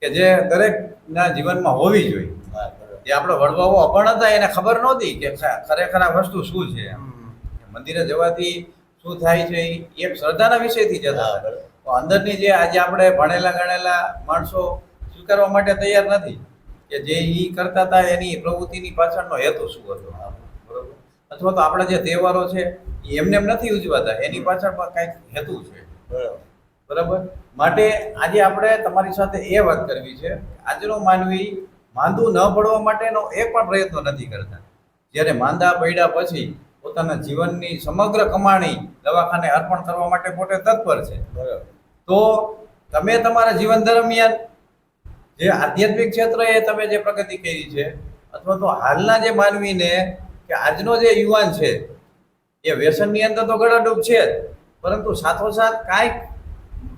કે જે દરેકના જીવનમાં હોવી જોઈએ.
હા, બરાબર.
જે આપણે વડવાઓ અભણ હતા એને ખબર નહોતી કે ખરેખર આ વસ્તુ શું છે. મંદિરે જવાથી શું થાય છે એ એક શ્રદ્ધાના વિષયથી જતા
હા,
હતા.
બરાબર.
તો અંદરની જે આજે આપણે ભણેલા ગણેલા માણસો સ્વીકારવા માટે તૈયાર નથી કે જે એ કરતા હતા એની પ્રવૃત્તિની પાછળનો હેતુ શું હતો. બરોબર. અથવા તો આપણા જે તહેવારો છે એ એમને એમ નથી ઉજવાતા, એની પાછળ પણ કંઈક હેતુ છે.
બરાબર.
બરાબર. માટે આજે આપણે તમારી સાથે એ વાત કરવી છે, આજનો માનવી માંદું ન પડવા માટેનો એક પણ પ્રયત્ન નથી કરતા. જ્યારે માંદા પડ્યા પછી પોતાના જીવનની સમગ્ર કમાણી દવાખાને અર્પણ કરવા માટે પોતે તત્પર છે.
બરાબર.
તો તમે તમારા જીવન દરમિયાન જે આધ્યાત્મિક ક્ષેત્રે તમે જે પ્રગતિ કરી છે, અથવા તો હાલના જે માનવીને કે આજનો જે યુવાન છે એ વ્યસનની અંદર તો ગળાડૂબ છે જ, પરંતુ સાથોસાથ કાંઈક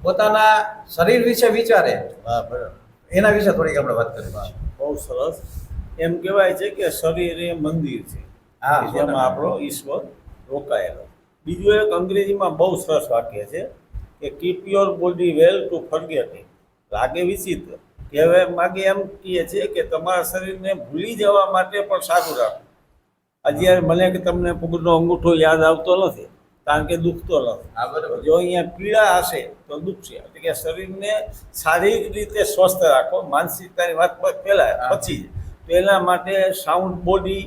પોતાના શરીર વિશે વિચારે,
હા, બરાબર.
એના વિશે થોડીક આપણે વાત કરીએ.
બહુ સરસ. એમ કહેવાય છે કે શરીર એ મંદિર છે,
હા,
કે જેમાં આપણો ઈશ્વર રોકાયેલો. બીજું એક અંગ્રેજીમાં બહુ સરસ વાક્ય છે કે keep your body well two forget it. લાગે વિચિત્ર, કહેવાય માગે એમ કહે છે કે તમારા શરીરને ભૂલી જવા માટે પણ સારું રાખો. અત્યારે મને કે તમને પગનો અંગૂઠો યાદ આવતો નથી કારણ કે દુખતો નથી.
હા, બરાબર.
જો અહીંયા પીડા હશે તો દુખશે. એટલે કે શરીરને શારીરિક રીતે સ્વસ્થ રાખો. માનસિકતાની વાત પહેલા
હા.
પછી તો એના માટે સાઉન્ડ બોડી,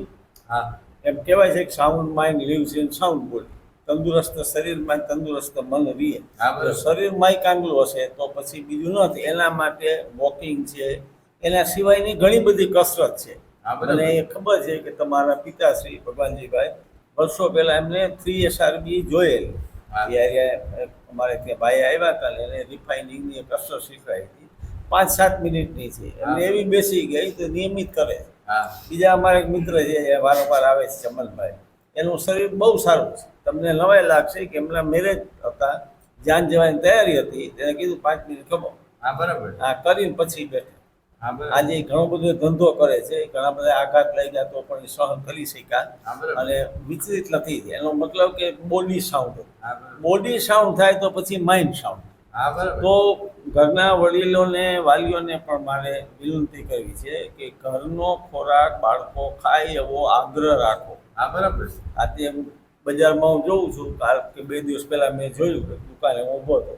હા,
એમ કહેવાય છે કે sound mind lives in sound body. તંદુરસ્ત શરીરમાં તંદુરસ્ત મન રહીએ.
હા, બરાબર.
જો શરીરમાં કાંગલું હશે તો પછી બીજું નથી. એના માટે વોકિંગ છે, એના સિવાયની ઘણી બધી કસરત છે.
હા, બરાબર.
મને એ ખબર છે કે તમારા પિતાશ્રી ભગવાનજીભાઈ વર્ષો પહેલા એમને 3SRB જોયેલી.
હા.
ત્યારે અમારે ત્યાં ભાઈ આવ્યા હતા ને એને રિફાઇનિંગની એક કસરત શીખવાડી હતી. 5-7 મિનિટની છે, એટલે
હા.
એવી બેસી ગઈ તો નિયમિત કરે.
હા,
બીજા અમારા એક મિત્ર છે એ વારંવાર આવે છે, ચમનભાઈ. એનું શરીર બહુ સારું છે. તમને નવાઈ લાગશે કે એમના મેરેજ હતા, જાન જવાની તૈયારી હતી, તેને કીધું 5 મિનિટ ખમો.
હા, બરાબર.
આ કરીને પછી બેઠા.
હા, બરાબર.
આજે ઘણો બધો ધંધો કરે છે, ઘણા બધા આઘાત લઈ ગયા તો પણ એ સહન કરી શક્યા
હા, બરાબર.
અને વિચલિત નથી થયા. એનો મતલબ કે બોડી સાઉન્ડ.
હા, બરાબર.
બોડી સાઉન્ડ થાય તો પછી માઇન્ડ સાઉન્ડ.
હા, બરાબર.
તો ઘરના વડીલોને વાલીઓને પણ મારે વિનંતી કરવી છે કે ઘરનો ખોરાક બાળકો ખાય એવો આગ્રહ રાખો.
હા, બરાબર.
આજે બજારમાં હું જોઉં છું, કારણ કે 2 દિવસ પહેલાં મેં જોયું કે દુકાને હું ઊભો હતો,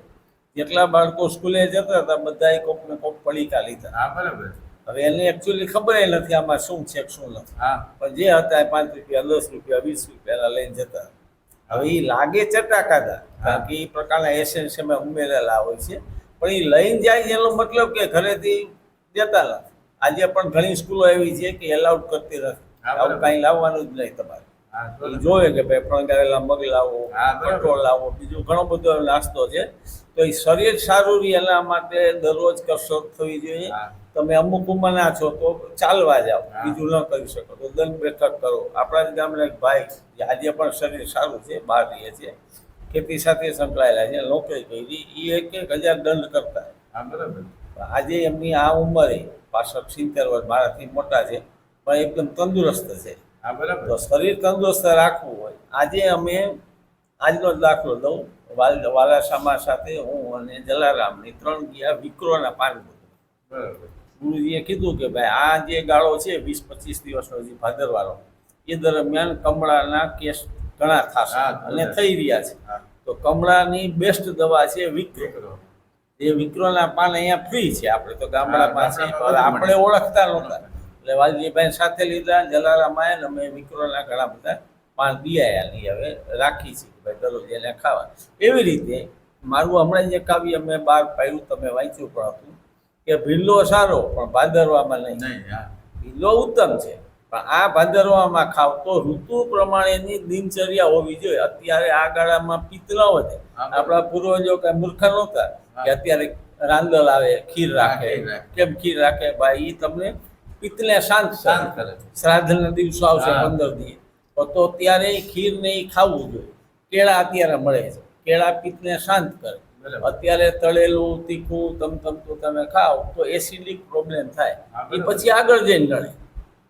જેટલા બાળકો સ્કૂલે જતા હતા બધાએ કોકને કોક પડીકા લીધા.
હા, બરાબર.
હવે એને એકચ્યુઅલી ખબર નથી આમાં શું છે કે શું નથી.
હા,
પણ જે હતા એ 5 રૂપિયા 10 રૂપિયા 20 રૂપિયાના લઈને જતા. હવે એ લાગે ચટાકાદા, કારણ કે એ પ્રકારના એસેન્સ એમાં ઉમેરેલા હોય છે, પણ એ લઈને જાય છે એનો મતલબ કે ઘરેથી દેતા નથી. આજે પણ ઘણી સ્કૂલો એવી છે કે એલાઉડ કરતી નથી.
હા,
આવું
બરાબર.
કાંઈ લાવવાનું જ નહીં તમારે.
હા,
એ
બરાબર.
જોવે કે ભાઈ ફણગાવેલા મગ લાવો,
હા, બરાબર.
કઠોળ લાવો, બીજું ઘણો બધો નાસ્તો છે. તો એ શરીર સારું રહે એના માટે દરરોજ કસરત થવી જોઈએ.
હા.
તમે અમુક ઉંમરના છો તો ચાલવા જાઓ,
હા.
બીજું ન કરી શકો તો દંડ બેઠક કરો. આપણા જ ગામના એક ભાઈ જે આજે પણ શરીર સારું છે, બહાર રહે છે, ખેતી સાથે સંકળાયેલા છે, નોકરી કરી, એ 1,000 દંડ કરતા.
હા, બરાબર.
આજે એમની આ ઉંમરે 65-70 વર્ષ મારાથી મોટા છે, પણ એકદમ તંદુરસ્ત છે.
હા, બરાબર.
તો શરીર તંદુરસ્ત રાખવું હોય, આજે અમે આજનો જ દાખલો દઉં. વાલાસામા સાથે હું અને જલારામની 3 ગયા વિક્રોના પાન.
બરાબર.
ગુરુજીએ કીધું કે ભાઈ આ જે ગાળો છે 20-25 દિવસનો જે ભાદરવાનો, એ દરમિયાન કમળાના કેસ ઘણા થશે
હા,
અને થઈ રહ્યા છે.
હા.
તો કમળાની બેસ્ટ દવા છે વિક્રો.
કરો.
એ વિક્રોના પાન અહીંયા ફ્રી છે, આપણે તો ગામડામાં છે,
હા,
પણ આપણે ઓળખતા નહોતા. એટલે વાલજીભાઈ સાથે લીધા, જલારામ આવ્યા ને અમે વિક્રોના ઘણા બધા પાન દિયાયા નહીં, હવે રાખી છે કે ભાઈ દરરોજ એને ખાવા. એવી રીતે મારું હમણાં જે કાવ્ય મેં બહાર પાડ્યું, તમે વાંચ્યું પણ હતું કે ભીલો સારો પણ ભાદરવામાં નહીં.
નહીં. હા.
ભીલો ઉત્તમ છે, પણ આ ભાદરવામાં ખાવ તો ઋતુ પ્રમાણેની દિનચર્યા હોવી જોઈએ. અત્યારે આ ગાળામાં પિત્ત ન વધે.
હા,
આપણા પૂર્વજો કઈ મૂર્ખા નહોતા કે અત્યારે રાંદલ આવે ખીર રાખે.
ખીર રાખે.
કેમ ખીર રાખે? ભાઈ એ તમને પિત્તને શાંત
શાંત
કરે.
કરે.
શ્રાદ્ધના દિવસો આવશે
હા.
15 દી, તો ત્યારે ખીર ને એ ખાવું જોઈએ. કેળા અત્યારે મળે છે, કેળા પિત્તને શાંત કરે.
બરાબર.
અત્યારે તળેલું તીખું તમતમતું તમે ખાઓ તો એસિડિક પ્રોબ્લેમ થાય,
હા,
એ
બરાબર.
પછી આગળ જઈને લડે.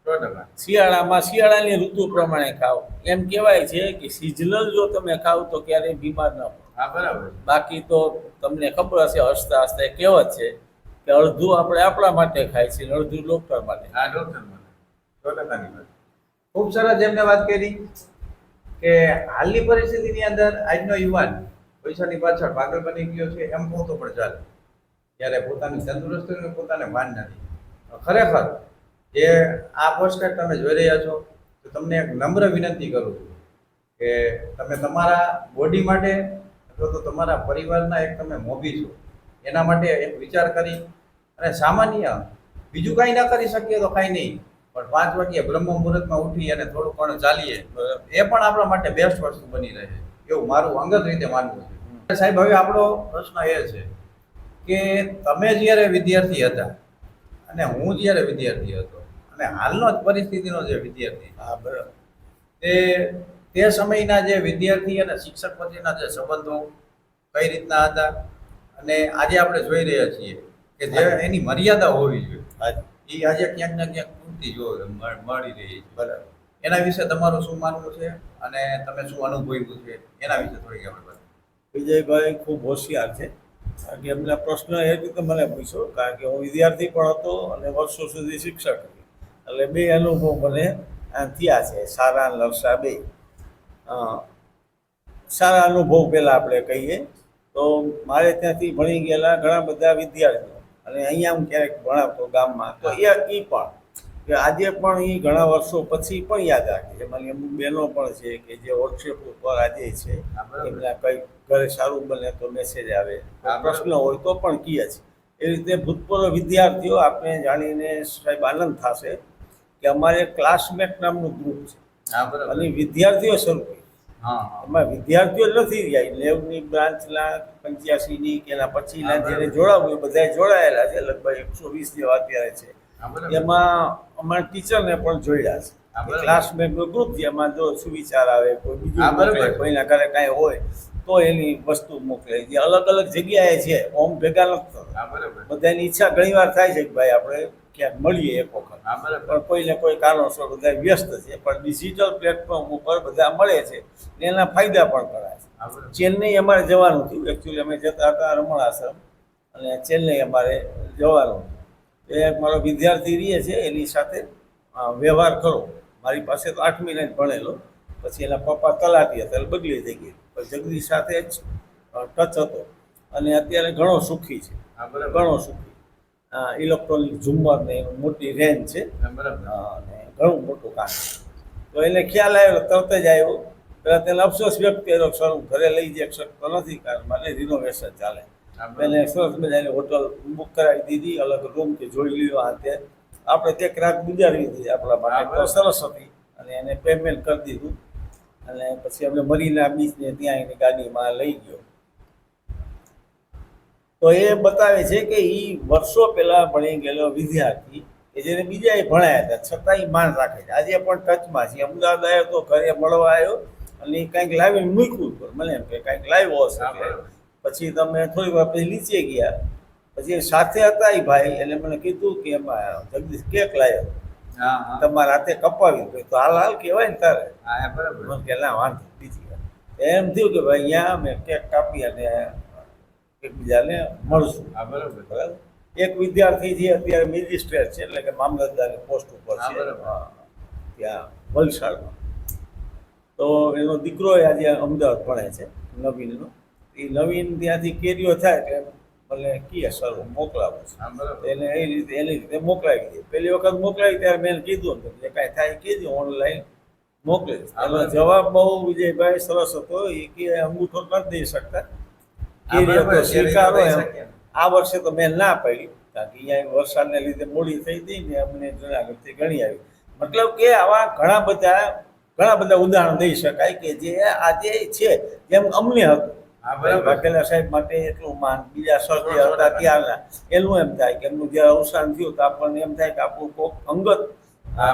100%.
શિયાળામાં શિયાળાની ઋતુ પ્રમાણે ખાઓ. એમ કહેવાય છે કે સિઝનલ જો તમે ખાવ તો ક્યારેય બીમાર ન પડો.
હા, બરાબર.
બાકી તો તમને ખબર હશે હસતા હસતા કહેવત છે કે અડધું આપણે આપણા માટે ખાય છે અને અડધું ડૉક્ટર માટે.
હા, ડૉક્ટર મને 100%ની વાત. ખૂબ સરસ જેમને વાત કરી કે હાલની પરિસ્થિતિની અંદર આજનો યુવાન પૈસાની પાછળ પાગલ બની ગયો છે એમ કહું તો પણ ચાલે. ત્યારે પોતાની તંદુરસ્તીનું પોતાને ભાન નથી. ખરેખર જે આ પોસ્ટકાર્ડ તમે જોઈ રહ્યા છો તો તમને એક નમ્ર વિનંતી કરું છું કે તમે તમારા બોડી માટે અથવા તો તમારા પરિવારના એક તમે મોભી છો એના માટે એક વિચાર કરી અને સામાન્ય બીજું કાંઈ ના કરી શકીએ તો કાંઈ નહીં, પણ 5 વાગ્યે બ્રહ્મ મુહૂર્તમાં ઉઠી અને થોડું પણ ચાલીએ એ પણ આપણા માટે બેસ્ટ વસ્તુ બની રહે એવું મારું અંગત રીતે માનવું છે. સાહેબ, હવે આપણો પ્રશ્ન એ છે કે તમે જ્યારે વિદ્યાર્થી હતા અને હું જ્યારે વિદ્યાર્થી હતો અને હાલનો જ પરિસ્થિતિનો જે વિદ્યાર્થી,
હા, બરાબર.
તે સમયના જે વિદ્યાર્થી અને શિક્ષક વચ્ચેના જે સંબંધો કઈ રીતના હતા અને આજે આપણે જોઈ રહ્યા છીએ કે જે એની મર્યાદા હોવી જોઈએ એ આજે ક્યાંક ને ક્યાંક પૂરતી મળી રહી છે. બરાબર. એના વિશે તમારું શું માનવું છે અને તમે શું અનુભવ્યું છે એના વિશે થોડીક આપણે વાત.
વિજયભાઈ ખૂબ હોશિયાર છે. કારણ કે એમના પ્રશ્ન એ રીતે મને પૂછ્યો કારણ કે હું વિદ્યાર્થી પણ હતો અને વર્ષો સુધી શિક્ષક હતો. એટલે બે અનુભવ મને થયા છે, સારા અને લક્ષા બે. સારા અનુભવ પહેલાં આપણે કહીએ તો મારે ત્યાંથી ભણી ગયેલા ઘણા બધા વિદ્યાર્થીઓ અને અહીંયા હું ક્યારેક ભણાવતો ગામમાં તો એ પણ કે આજે પણ એ ઘણા વર્ષો પછી પણ યાદ રાખે છે. મારી અમુક બહેનો પણ છે કે જે વોટ્સએપ ઉપર આજે છે એમના કંઈક ઘરે સારું બને તો મેસેજ આવે, પ્રશ્ન હોય તો પણ કહે છે. એ રીતે ભૂતપૂર્વ વિદ્યાર્થીઓ આપણે જાણીને સાહેબ આનંદ થશે કે અમારે ક્લાસમેટ નામનું ગ્રુપ છે અને વિદ્યાર્થીઓ શરૂ કરી. એમાં વિદ્યાર્થીઓ નથી રહ્યા, 90ની બ્રાન્ચના 85ની કે એના પછીના જેને જોડાવું એ બધા જોડાયેલા છે, લગભગ 120 જેવા અત્યારે છે. એમાં અમારા ટીચરને પણ જોડ્યા છે. ક્લાસમેટનું ગ્રુપ છે, એમાં જો સુવિચાર આવે, કોઈ બીજું મોકલે, કોઈના ઘરે કાંઈ હોય તો એની વસ્તુ મોકલે. જે અલગ અલગ જગ્યાએ છે ઓમ ભેગા નથી થતા. બધાની ઈચ્છા ઘણી વાર થાય છે કે ભાઈ આપણે ક્યાંક મળીએ એક વખત, પણ કોઈને કોઈ કારણોસર બધા વ્યસ્ત છે. પણ ડિજિટલ પ્લેટફોર્મ ઉપર બધા મળે છે ને એના ફાયદા પણ કરાય છે. ચેન્નઈ અમારે જવાનું થયું, એકચ્યુઅલી અમે જતા હતા રમણ આશ્રમ અને ચેન્નઈ અમારે જવાનું. એ મારો વિદ્યાર્થી રહે છે એની સાથે વ્યવહાર કરો. મારી પાસે તો 8મી લાઈન ભણેલો, પછી એના પપ્પા તલાટી હતા એટલે બદલી થઈ ગઈ, પણ જગદીશ સાથે જ ટચ હતો અને અત્યારે ઘણો સુખી છે, ઘણો સુખી. ઇલેક્ટ્રોનિક ઝુમ્મર ને એનું મોટી રેન્જ છે અને ઘણું મોટું કામ છે. તો એને ખ્યાલ આવ્યો, તરત જ આવ્યો. પહેલાં તેને અફસોસ વ્યક્ત કર્યો સર હું ઘરે લઈ જઈ શકતો નથી કારણ મારે રિનોવેશન ચાલે. એને સરસ મજાની હોટલ બુક કરાવી દીધી, અલગ રૂમ કે જોઈ લ્યો આ તે. આપણે તે રાત ગુજારવી દીધી આપણા માટે, તો સરસ હતી અને એને પેમેન્ટ કરી દીધું અને પછી અમને મરીના બીચને ત્યાં એની ગાડીમાં લઈ ગયો. તો એ બતાવે છે કે એ વર્ષો પહેલાં ભણી ગયેલો વિદ્યાર્થી કે જેને બીજાએ ભણાયા હતા છતાંય માન રાખે છે, આજે પણ ટચમાં છે. અમદાવાદ આવ્યો તો ઘરે મળવા આવ્યો અને કંઈક લાવીને મૂક્યું હતું. મને એમ કે કંઈક લાવ્યો હશે. પછી તમે થોડી વાર પછી નીચે ગયા, પછી સાથે હતા એ ભાઈ એટલે મને કીધું કે એમાં જગદીશ કેક લાવ્યો, તમારા હાથે કપાવી તો હાલ હાલ કહેવાય ને તારે. મને કે ના વાંધો. બીજી વાત એમ થયું કે ભાઈ અહીંયા મેં કેક કાપી અને એકબીજાને મળશું. બરાબર. એક વિદ્યાર્થી જે અત્યારે મેજિસ્ટ્રેટ છે એટલે કે મામલતદારની પોસ્ટ ઉપર છે ત્યાં વલસાડમાં. તો એનો દીકરો આજે અમદાવાદ ભણે છે નવીનનો. એ નવીન ત્યાંથી કેરીઓ થાય એટલે મને કહે સર હું મોકલાવું છું. એને એ રીતે એની રીતે મોકલાવી દે. પહેલી વખત મોકલાવી ત્યારે મેં કહ્યું હતું કે કાંઈ થાય કહેજો ઓનલાઈન મોકલીશ. એનો જવાબ બહુ વિજયભાઈ સરસ હતો. એ કે અંગૂઠો નથી દઈ શકતા, કેરીઓ તો સ્વીકારો એમ. આ વર્ષે તો મેં ના પાડી કારણ કે અહીંયા વરસાદને લીધે મોડી થઈ હતી ને અમને જુનાગઢથી ઘણી આવી. મતલબ કે આવા ઘણા બધા ઉદાહરણ દઈ શકાય કે જે આજે છે જેમ અમને હતું. વાઘેલા સાહેબ માટે એટલું માન, બીજા સર જે હતા ત્યારના એનું એમ થાય કે એમનું જ્યારે અવસાન થયું તો આપણને એમ થાય કે આપણું કોક અંગત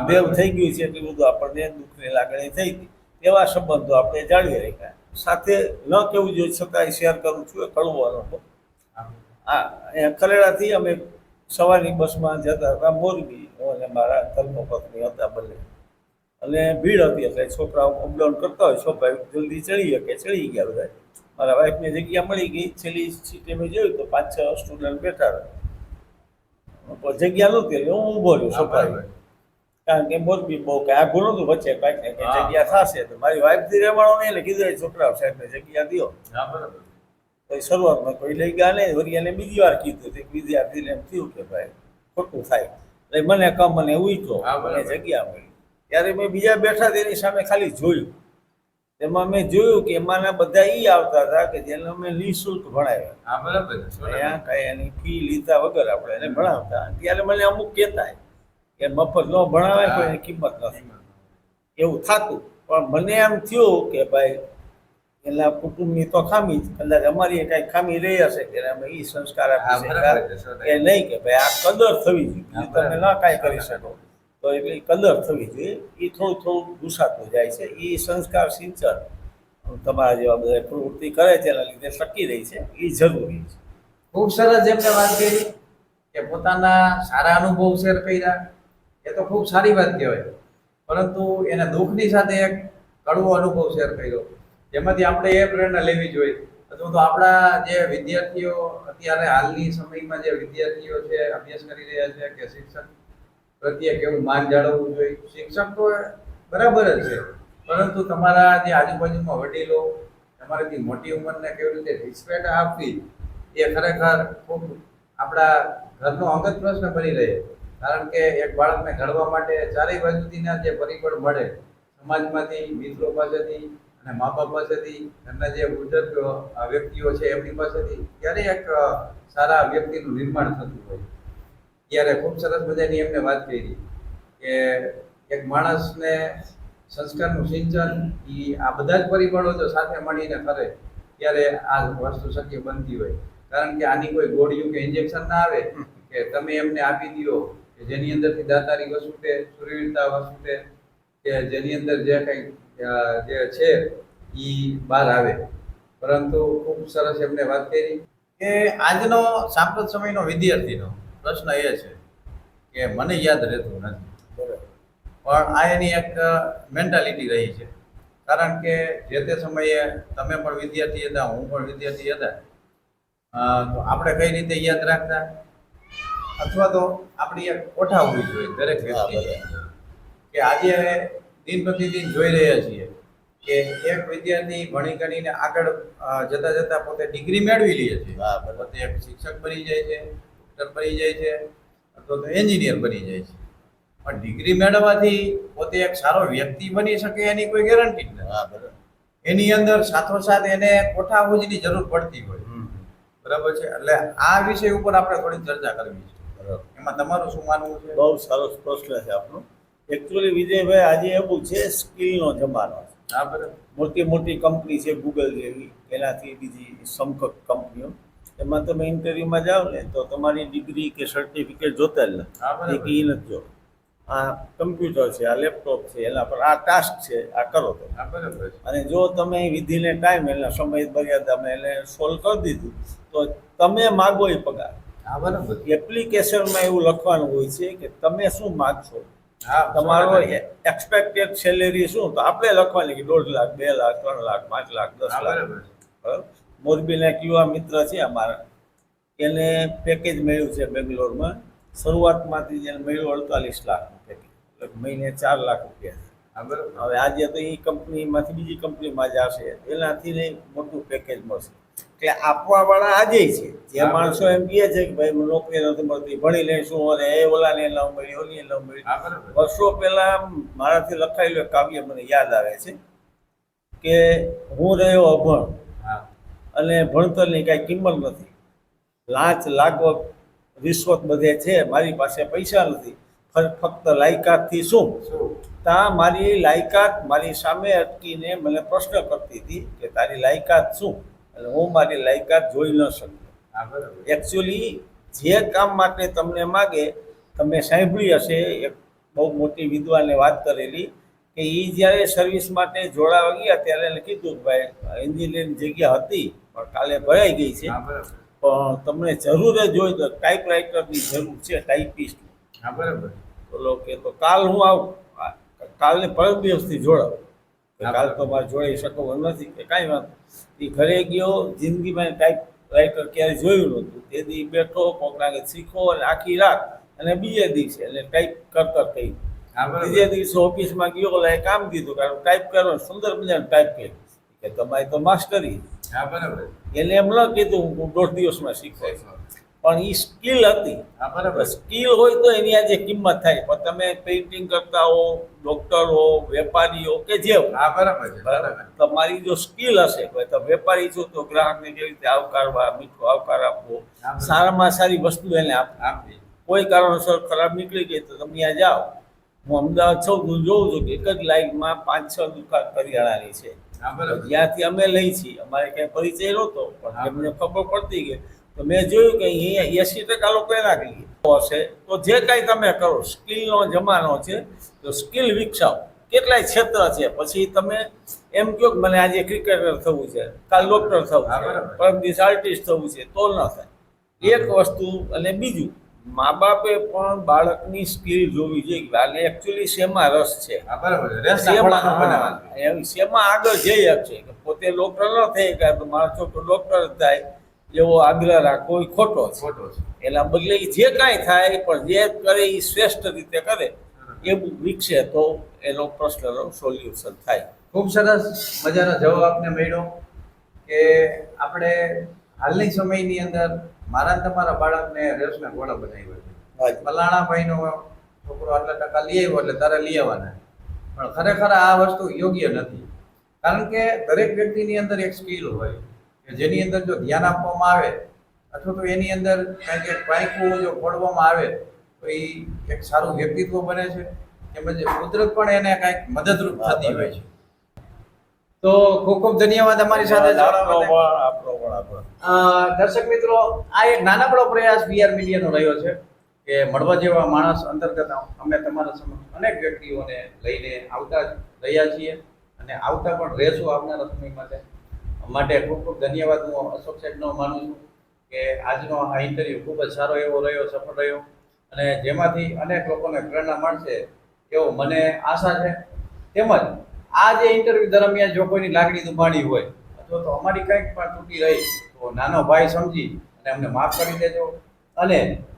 દેવ થઈ ગયું છે એટલું બધું આપણને દુઃખની લાગણી થઈ હતી. એવા સંબંધો આપણે જાળવી રાખ્યા. સાથે ન કહેવું જોઈએ છતાંય શેર કરું છું, એ કડવો અનુભવ. ખરેડાથી અમે સવારની બસમાં જતા હતા મોરબી, હું અને મારા ધર્મપત્ની હતા બંને. અને ભીડ હતી એટલે છોકરાઓ અપડાઉન કરતા હોય, સ્વાભાવિક જલ્દી ચડી ગયા બધા. મારા વાઈફને જગ્યા મળી ગઈ, છેલ્લી સીટે મેં જોયું તો 5-6 સ્ટુડન્ટ બેઠા હતા. તો જગ્યા નહોતી એટલે હું ઊભો રહ્યો સ્વાભાવિક. કારણ કે મોરબી બહુ કે આઘું નહોતું, વચ્ચે કાંઈક ને કંઈક જગ્યા થશે. તો મારી વાઈફથી રહેવાનો નહીં એટલે કીધું છોકરાઓ સાહેબને જગ્યા દો. તો શરૂઆતમાં કોઈ લઈ ગયા નહીં, વળી એને બીજી વાર કીધું તો વિદ્યાર્થીને એમ થયું કે ભાઈ ખોટું થાય એટલે મને ઉઈકો મને જગ્યા મળી. ત્યારે મેં બીજા બેઠા તેની સામે ખાલી જોયું. તેમાં મેં જોયું કે એમાંના બધા એ આવતા હતા કે જેને અમે નિઃશુલ્ક ભણાવ્યા. અહીંયા કાંઈ એની ફી લીધા વગર આપણે એને ભણાવતા. ત્યારે મને અમુક કહેતા કે મફત ન ભણાવે કોઈની કિંમત નથી, એવું થતું. પણ મને એમ થયું કે ભાઈ એના કુટુંબની તો ખામી જ, કદાચ અમારી કાંઈ ખામી રહી હશે કે અમે એ સંસ્કાર આપી એ નહીં કે ભાઈ આ કદર થવી જોઈએ, તમે ના કાંઈ કરી શકો. તો એટલે કદર થવી જોઈએ. એ થોડું ઘૂસાતું જાય છે. એ સંસ્કાર સિંચન તમારા જેવા બધા પ્રવૃત્તિ કરે છે એના લીધે ટકી રહી છે, એ જરૂરી છે.
ખૂબ સરસ એમને વાત કરી કે પોતાના સારા અનુભવ શેર કર્યા, એ તો ખૂબ સારી વાત કહેવાય. પરંતુ એના દુઃખની સાથે એક કડવો અનુભવ શેર કર્યો, જેમાંથી આપણે એ પ્રેરણા લેવી જોઈએ. અથવા તો આપણા જે વિદ્યાર્થીઓ અત્યારે હાલની સમયમાં જે વિદ્યાર્થીઓ છે અભ્યાસ કરી રહ્યા છે કે શિક્ષક પ્રત્યે કેવું માન જાળવવું જોઈએ. શિક્ષક તો બરાબર જ છે, પરંતુ તમારા જે આજુબાજુમાં વડીલો, તમારાથી મોટી ઉંમરને કેવી રીતે રિસ્પેક્ટ આપવી, એ ખરેખર ખૂબ આપણા ઘરનો અંગત પ્રશ્ન બની રહે. કારણ કે એક બાળકને ઘડવા માટે ચારેય બાજુથીના જે પરિબળ મળે, સમાજમાંથી, મિત્રો પાસેથી અને મા બાપ પાસેથી, ઘરના જે બુઝુર્ગ વ્યક્તિઓ છે એમની પાસેથી, ત્યારે એક સારા વ્યક્તિનું નિર્માણ થતું હોય. ત્યારે ખૂબ સરસ મજાની એમને વાત કરી કે એક માણસને સંસ્કારનું સિંચન એ આ બધા જ પરિબળો જો સાથે મળીને કરે ત્યારે આ વસ્તુ શક્ય બનતી હોય. કારણ કે આની કોઈ ગોળીઓ કે ઇન્જેક્શન ના આવે કે તમે એમને આપી દો કે જેની અંદરથી દાતારી વસૂટે, સુરવીરતા વસૂટે, કે જેની અંદર જે કંઈ જે છે એ બહાર આવે. પરંતુ ખૂબ સરસ એમને વાત કરી કે આજનો સાંપ્રત સમયનો વિદ્યાર્થીનો પ્રશ્ન એ છે કે મને યાદ રહેતું નથી. પણ આ એની એક મેન્ટાલિટી રહી છે. કારણ કે જે તે સમયે તમે પણ વિદ્યાર્થી હતા, હું પણ વિદ્યાર્થી હતા, તો આપણે કઈ રીતે યાદ રાખતા, અથવા તો આપણી એક કોઠા હોવી જોઈએ દરેક વ્યક્તિ કે આજે દિન પ્રતિદિન જોઈ રહ્યા છીએ કે એક વિદ્યાર્થી ભણી ગણીને આગળ જતા જતા પોતે ડિગ્રી મેળવી લે છે, પોતે એક શિક્ષક બની જાય છે, ડોક્ટર બની જાય છે, અથવા તો એન્જિનિયર બની જાય છે. પણ ડિગ્રી મેળવવાથી પોતે એક સારો વ્યક્તિ બની શકે એની કોઈ ગેરંટી નથી. એની અંદર સાથોસાથ એને કોઠા હોજની જરૂર પડતી હોય. બરાબર છે. એટલે આ વિષય ઉપર આપણે થોડી ચર્ચા કરવી છે. એમાં તમારું શું માનવું છે?
બહુ સરસ પ્રશ્ન છે આપનો. એકચ્યુઅલી વિજયભાઈ, આજે એવું છે સ્કિલનો જમાનો છે.
હા, બરાબર.
મોટી મોટી કંપની છે ગૂગલ જેવી, એનાથી બીજી સમકક્ષ કંપનીઓ, એમાં તમે ઇન્ટરવ્યુમાં જાઓ ને તો તમારી ડિગ્રી કે સર્ટિફિકેટ જોતા જ નથી. એ નથી જો આ કમ્પ્યુટર છે, આ લેપટોપ છે, એના પર આ ટાસ્ક છે, આ કરો તો. અને જો તમે વિધિને ટાઈમ એના સમય મર્યાદામાં એને સોલ્વ કરી દીધું તો તમે માગો એ પગાર.
હા, બરાબર.
એપ્લિકેશનમાં એવું લખવાનું હોય છે કે તમે શું માગશો, તમારો એક્સપેક્ટેડ સેલેરી શું, તો આપણે લખવાની કે 1.5 લાખ, 2 લાખ, 3 લાખ, 5 લાખ, 10 લાખ. બરાબર. મોરબીના એક યુવા મિત્ર છે અમારા, એને પેકેજ મળ્યું છે બેંગ્લોરમાં. શરૂઆતમાંથી જેને મળ્યું 48 લાખનું પેકેજ, એટલે મહિને 4 લાખ રૂપિયા. હવે આજે તો એ કંપનીમાંથી બીજી કંપનીમાં જશે, એનાથી મોટું પેકેજ મળશે. એટલે આપવાવાળા આજે છે. જે માણસો એમ કહે છે કે ભાઈ નોકરી નથી મળતી, ભણી લઈશું, અને એ ઓલાને લવ મળી, ઓલી લવ મળી. વર્ષો પહેલા મારાથી લખાયેલું કાવ્ય મને યાદ આવે છે કે હું રહ્યો અભણ અને ભણતરની કાંઈ કિંમત નથી, લાંચ લાગવગ રિશ્વત બધે છે, મારી પાસે પૈસા નથી, ફક્ત લાયકાતથી શું. ત્યાં મારી લાયકાત મારી સામે અટકીને મને પ્રશ્ન કરતી હતી કે તારી લાયકાત શું, અને હું મારી લાયકાત જોઈ ન શકતો. એકચ્યુઅલી જે કામ માટે તમને માગે, તમે સાંભળી હશે એક બહુ મોટી વિદ્વાને વાત કરેલી કે એ જ્યારે સર્વિસ માટે જોડાવા ગયા ત્યારે એને કીધું કે ભાઈ એન્જિનિયરની જગ્યા હતી પણ કાલે ભરાઈ ગઈ છે, પણ તમને જરૂર જ હોય તો ટાઈપરાઇટરની જરૂર છે, ટાઈપિસ્ટ.
હા, બરાબર.
બોલો કે તો કાલ હું આવું, કાલને પરમ દિવસથી જોડાવ, કાલ તો મારે જોડાઈ શકો એમ નથી કે કાંઈ વાત. એ ઘરે ગયો, જિંદગીમાં ટાઈપ રાઇટર ક્યારે જોયું નહોતું, તેથી બેઠો કોકના આગળ શીખો અને આખી રાત અને બીજે દિવસે એટલે ટાઈપ કરતા થઈ. બીજે દિવસે ઓફિસમાં ગયો, એટલે કામ કીધું કારણ ટાઈપ કરવાનું સુંદર મજાનું ટાઈપ કર્યું કે તમારી તો માસ્ટરી.
હા બરાબર.
એને એમ ન કીધું હું 1.5 દિવસમાં શીખવાય, પણ એ સ્કિલ હતી.
હા બરાબર.
સ્કિલ હોય તો એની આજે કિંમત થાય. પણ તમે પેઇન્ટિંગ કરતા હો, ડોક્ટર હો, વેપારી હો કે જે હો,
હા બરાબર છે. બરાબર.
તમારી જો સ્કિલ હશે, કોઈ તમે વેપારી છો તો ગ્રાહકને કેવી રીતે આવકારવા, મીઠો આવકાર આપવો, સારામાં સારી વસ્તુ એને આપવી. કોઈ કારણસર ખરાબ નીકળી ગઈ તો તમે ત્યાં જાઓ. હું અમદાવાદ છું, હું જોઉં છું કે એક જ લાઈનમાં 5-6 દુકાન કરિયાણાની છે. જ્યાંથી અમે લઈ છીએ, અમારે ક્યાંય પરિચય નહોતો, પણ એમને ખબર પડતી ગઈ તો મેં જોયું કે અહીંયા 80% લોકો એના લઈએ હશે. તો જે કાંઈ તમે કરો, સ્કિલનો જમાનો છે, તો સ્કિલ વિકસાવો. કેટલાય ક્ષેત્ર છે. પછી તમે એમ કહો કે મને આજે ક્રિકેટર થવું છે, કાલ ડૉક્ટર થવું છે, પરમ દિવસ આર્ટિસ્ટ થવું છે, તો ન થાય. એક વસ્તુ. અને બીજું, મા બાપે પણ બાળકની સ્કિલ જોવી જોઈએ કે આને એકચ્યુઅલી શેમાં રસ છે, શેમાં આગળ જઈ શકશે. કે પોતે ડૉક્ટર ન થઈ ગયા તો મારો છોકરો ડૉક્ટર થાય એવો આગ્રહ રાખવો એ ખોટો છે. એના બદલે જે કાંઈ થાય પણ જે કરે એ શ્રેષ્ઠ રીતે કરે, એવું વિકસે તો એનો પ્રશ્નનો સોલ્યુશન થાય.
ખૂબ સરસ મજાનો જવાબ આપને મળ્યો કે આપણે હાલની સમયની અંદર મારા ને તમારા બાળકને રેસના ઘોડા બનાવ્યો છે. ફલાણા ભાઈનો છોકરો આટલા ટકા લઈ આવ્યો એટલે તારે લઈ આવવાના. પણ ખરેખર આ વસ્તુ યોગ્ય નથી. કારણ કે દરેક વ્યક્તિની અંદર એક સ્કિલ હોય કે જેની અંદર જો ધ્યાન આપવામાં આવે અથવા તો એની અંદર કાંઈક એક પાયકું જો ખોડવામાં આવે તો એ એક સારું વ્યક્તિત્વ બને છે. તેમજ કુદરત પણ એને કાંઈક મદદરૂપ થતી હોય છે. તો ખૂબ ખૂબ ધન્યવાદ અમારી સાથે દર્શક મિત્રો, આ એક નાનકડો પ્રયાસ વીઆર મીડિયાનો રહ્યો છે કે મળવા જેવા માણસ અંતર્ગત અમે તમારા સમક્ષ અનેક વ્યક્તિઓને લઈને આવતા રહ્યા છીએ અને આવતા પણ રહેશું આવનારા સમય માટે ખૂબ ખૂબ ધન્યવાદ હું અશોક સાહેબનો માનું છું કે આજનો આ ઇન્ટરવ્યૂ ખૂબ જ સારો એવો રહ્યો, સફળ રહ્યો અને જેમાંથી અનેક લોકોને પ્રેરણા મળશે એવો મને આશા છે. તેમજ આ જે ઇન્ટરવ્યૂ દરમિયાન જો કોઈની લાગણી દુભાણી હોય અથવા તો અમારી કંઈક પણ તૂટી રહી તો નાનો ભાઈ સમજી અને અમને માફ કરી દેજો. અને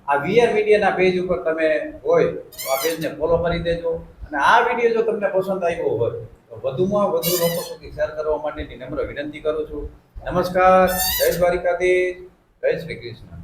આ વીઆર મીડિયાના પેજ ઉપર તમે હોય તો આ પેજને ફોલો કરી દેજો. અને આ વિડીયો જો તમને પસંદ આવ્યો હોય તો વધુમાં વધુ લોકો સુધી શેર કરવા માટેની નમ્ર વિનંતી કરું છું. નમસ્કાર, જય દ્વારિકાધીશ, જય શ્રી કૃષ્ણ.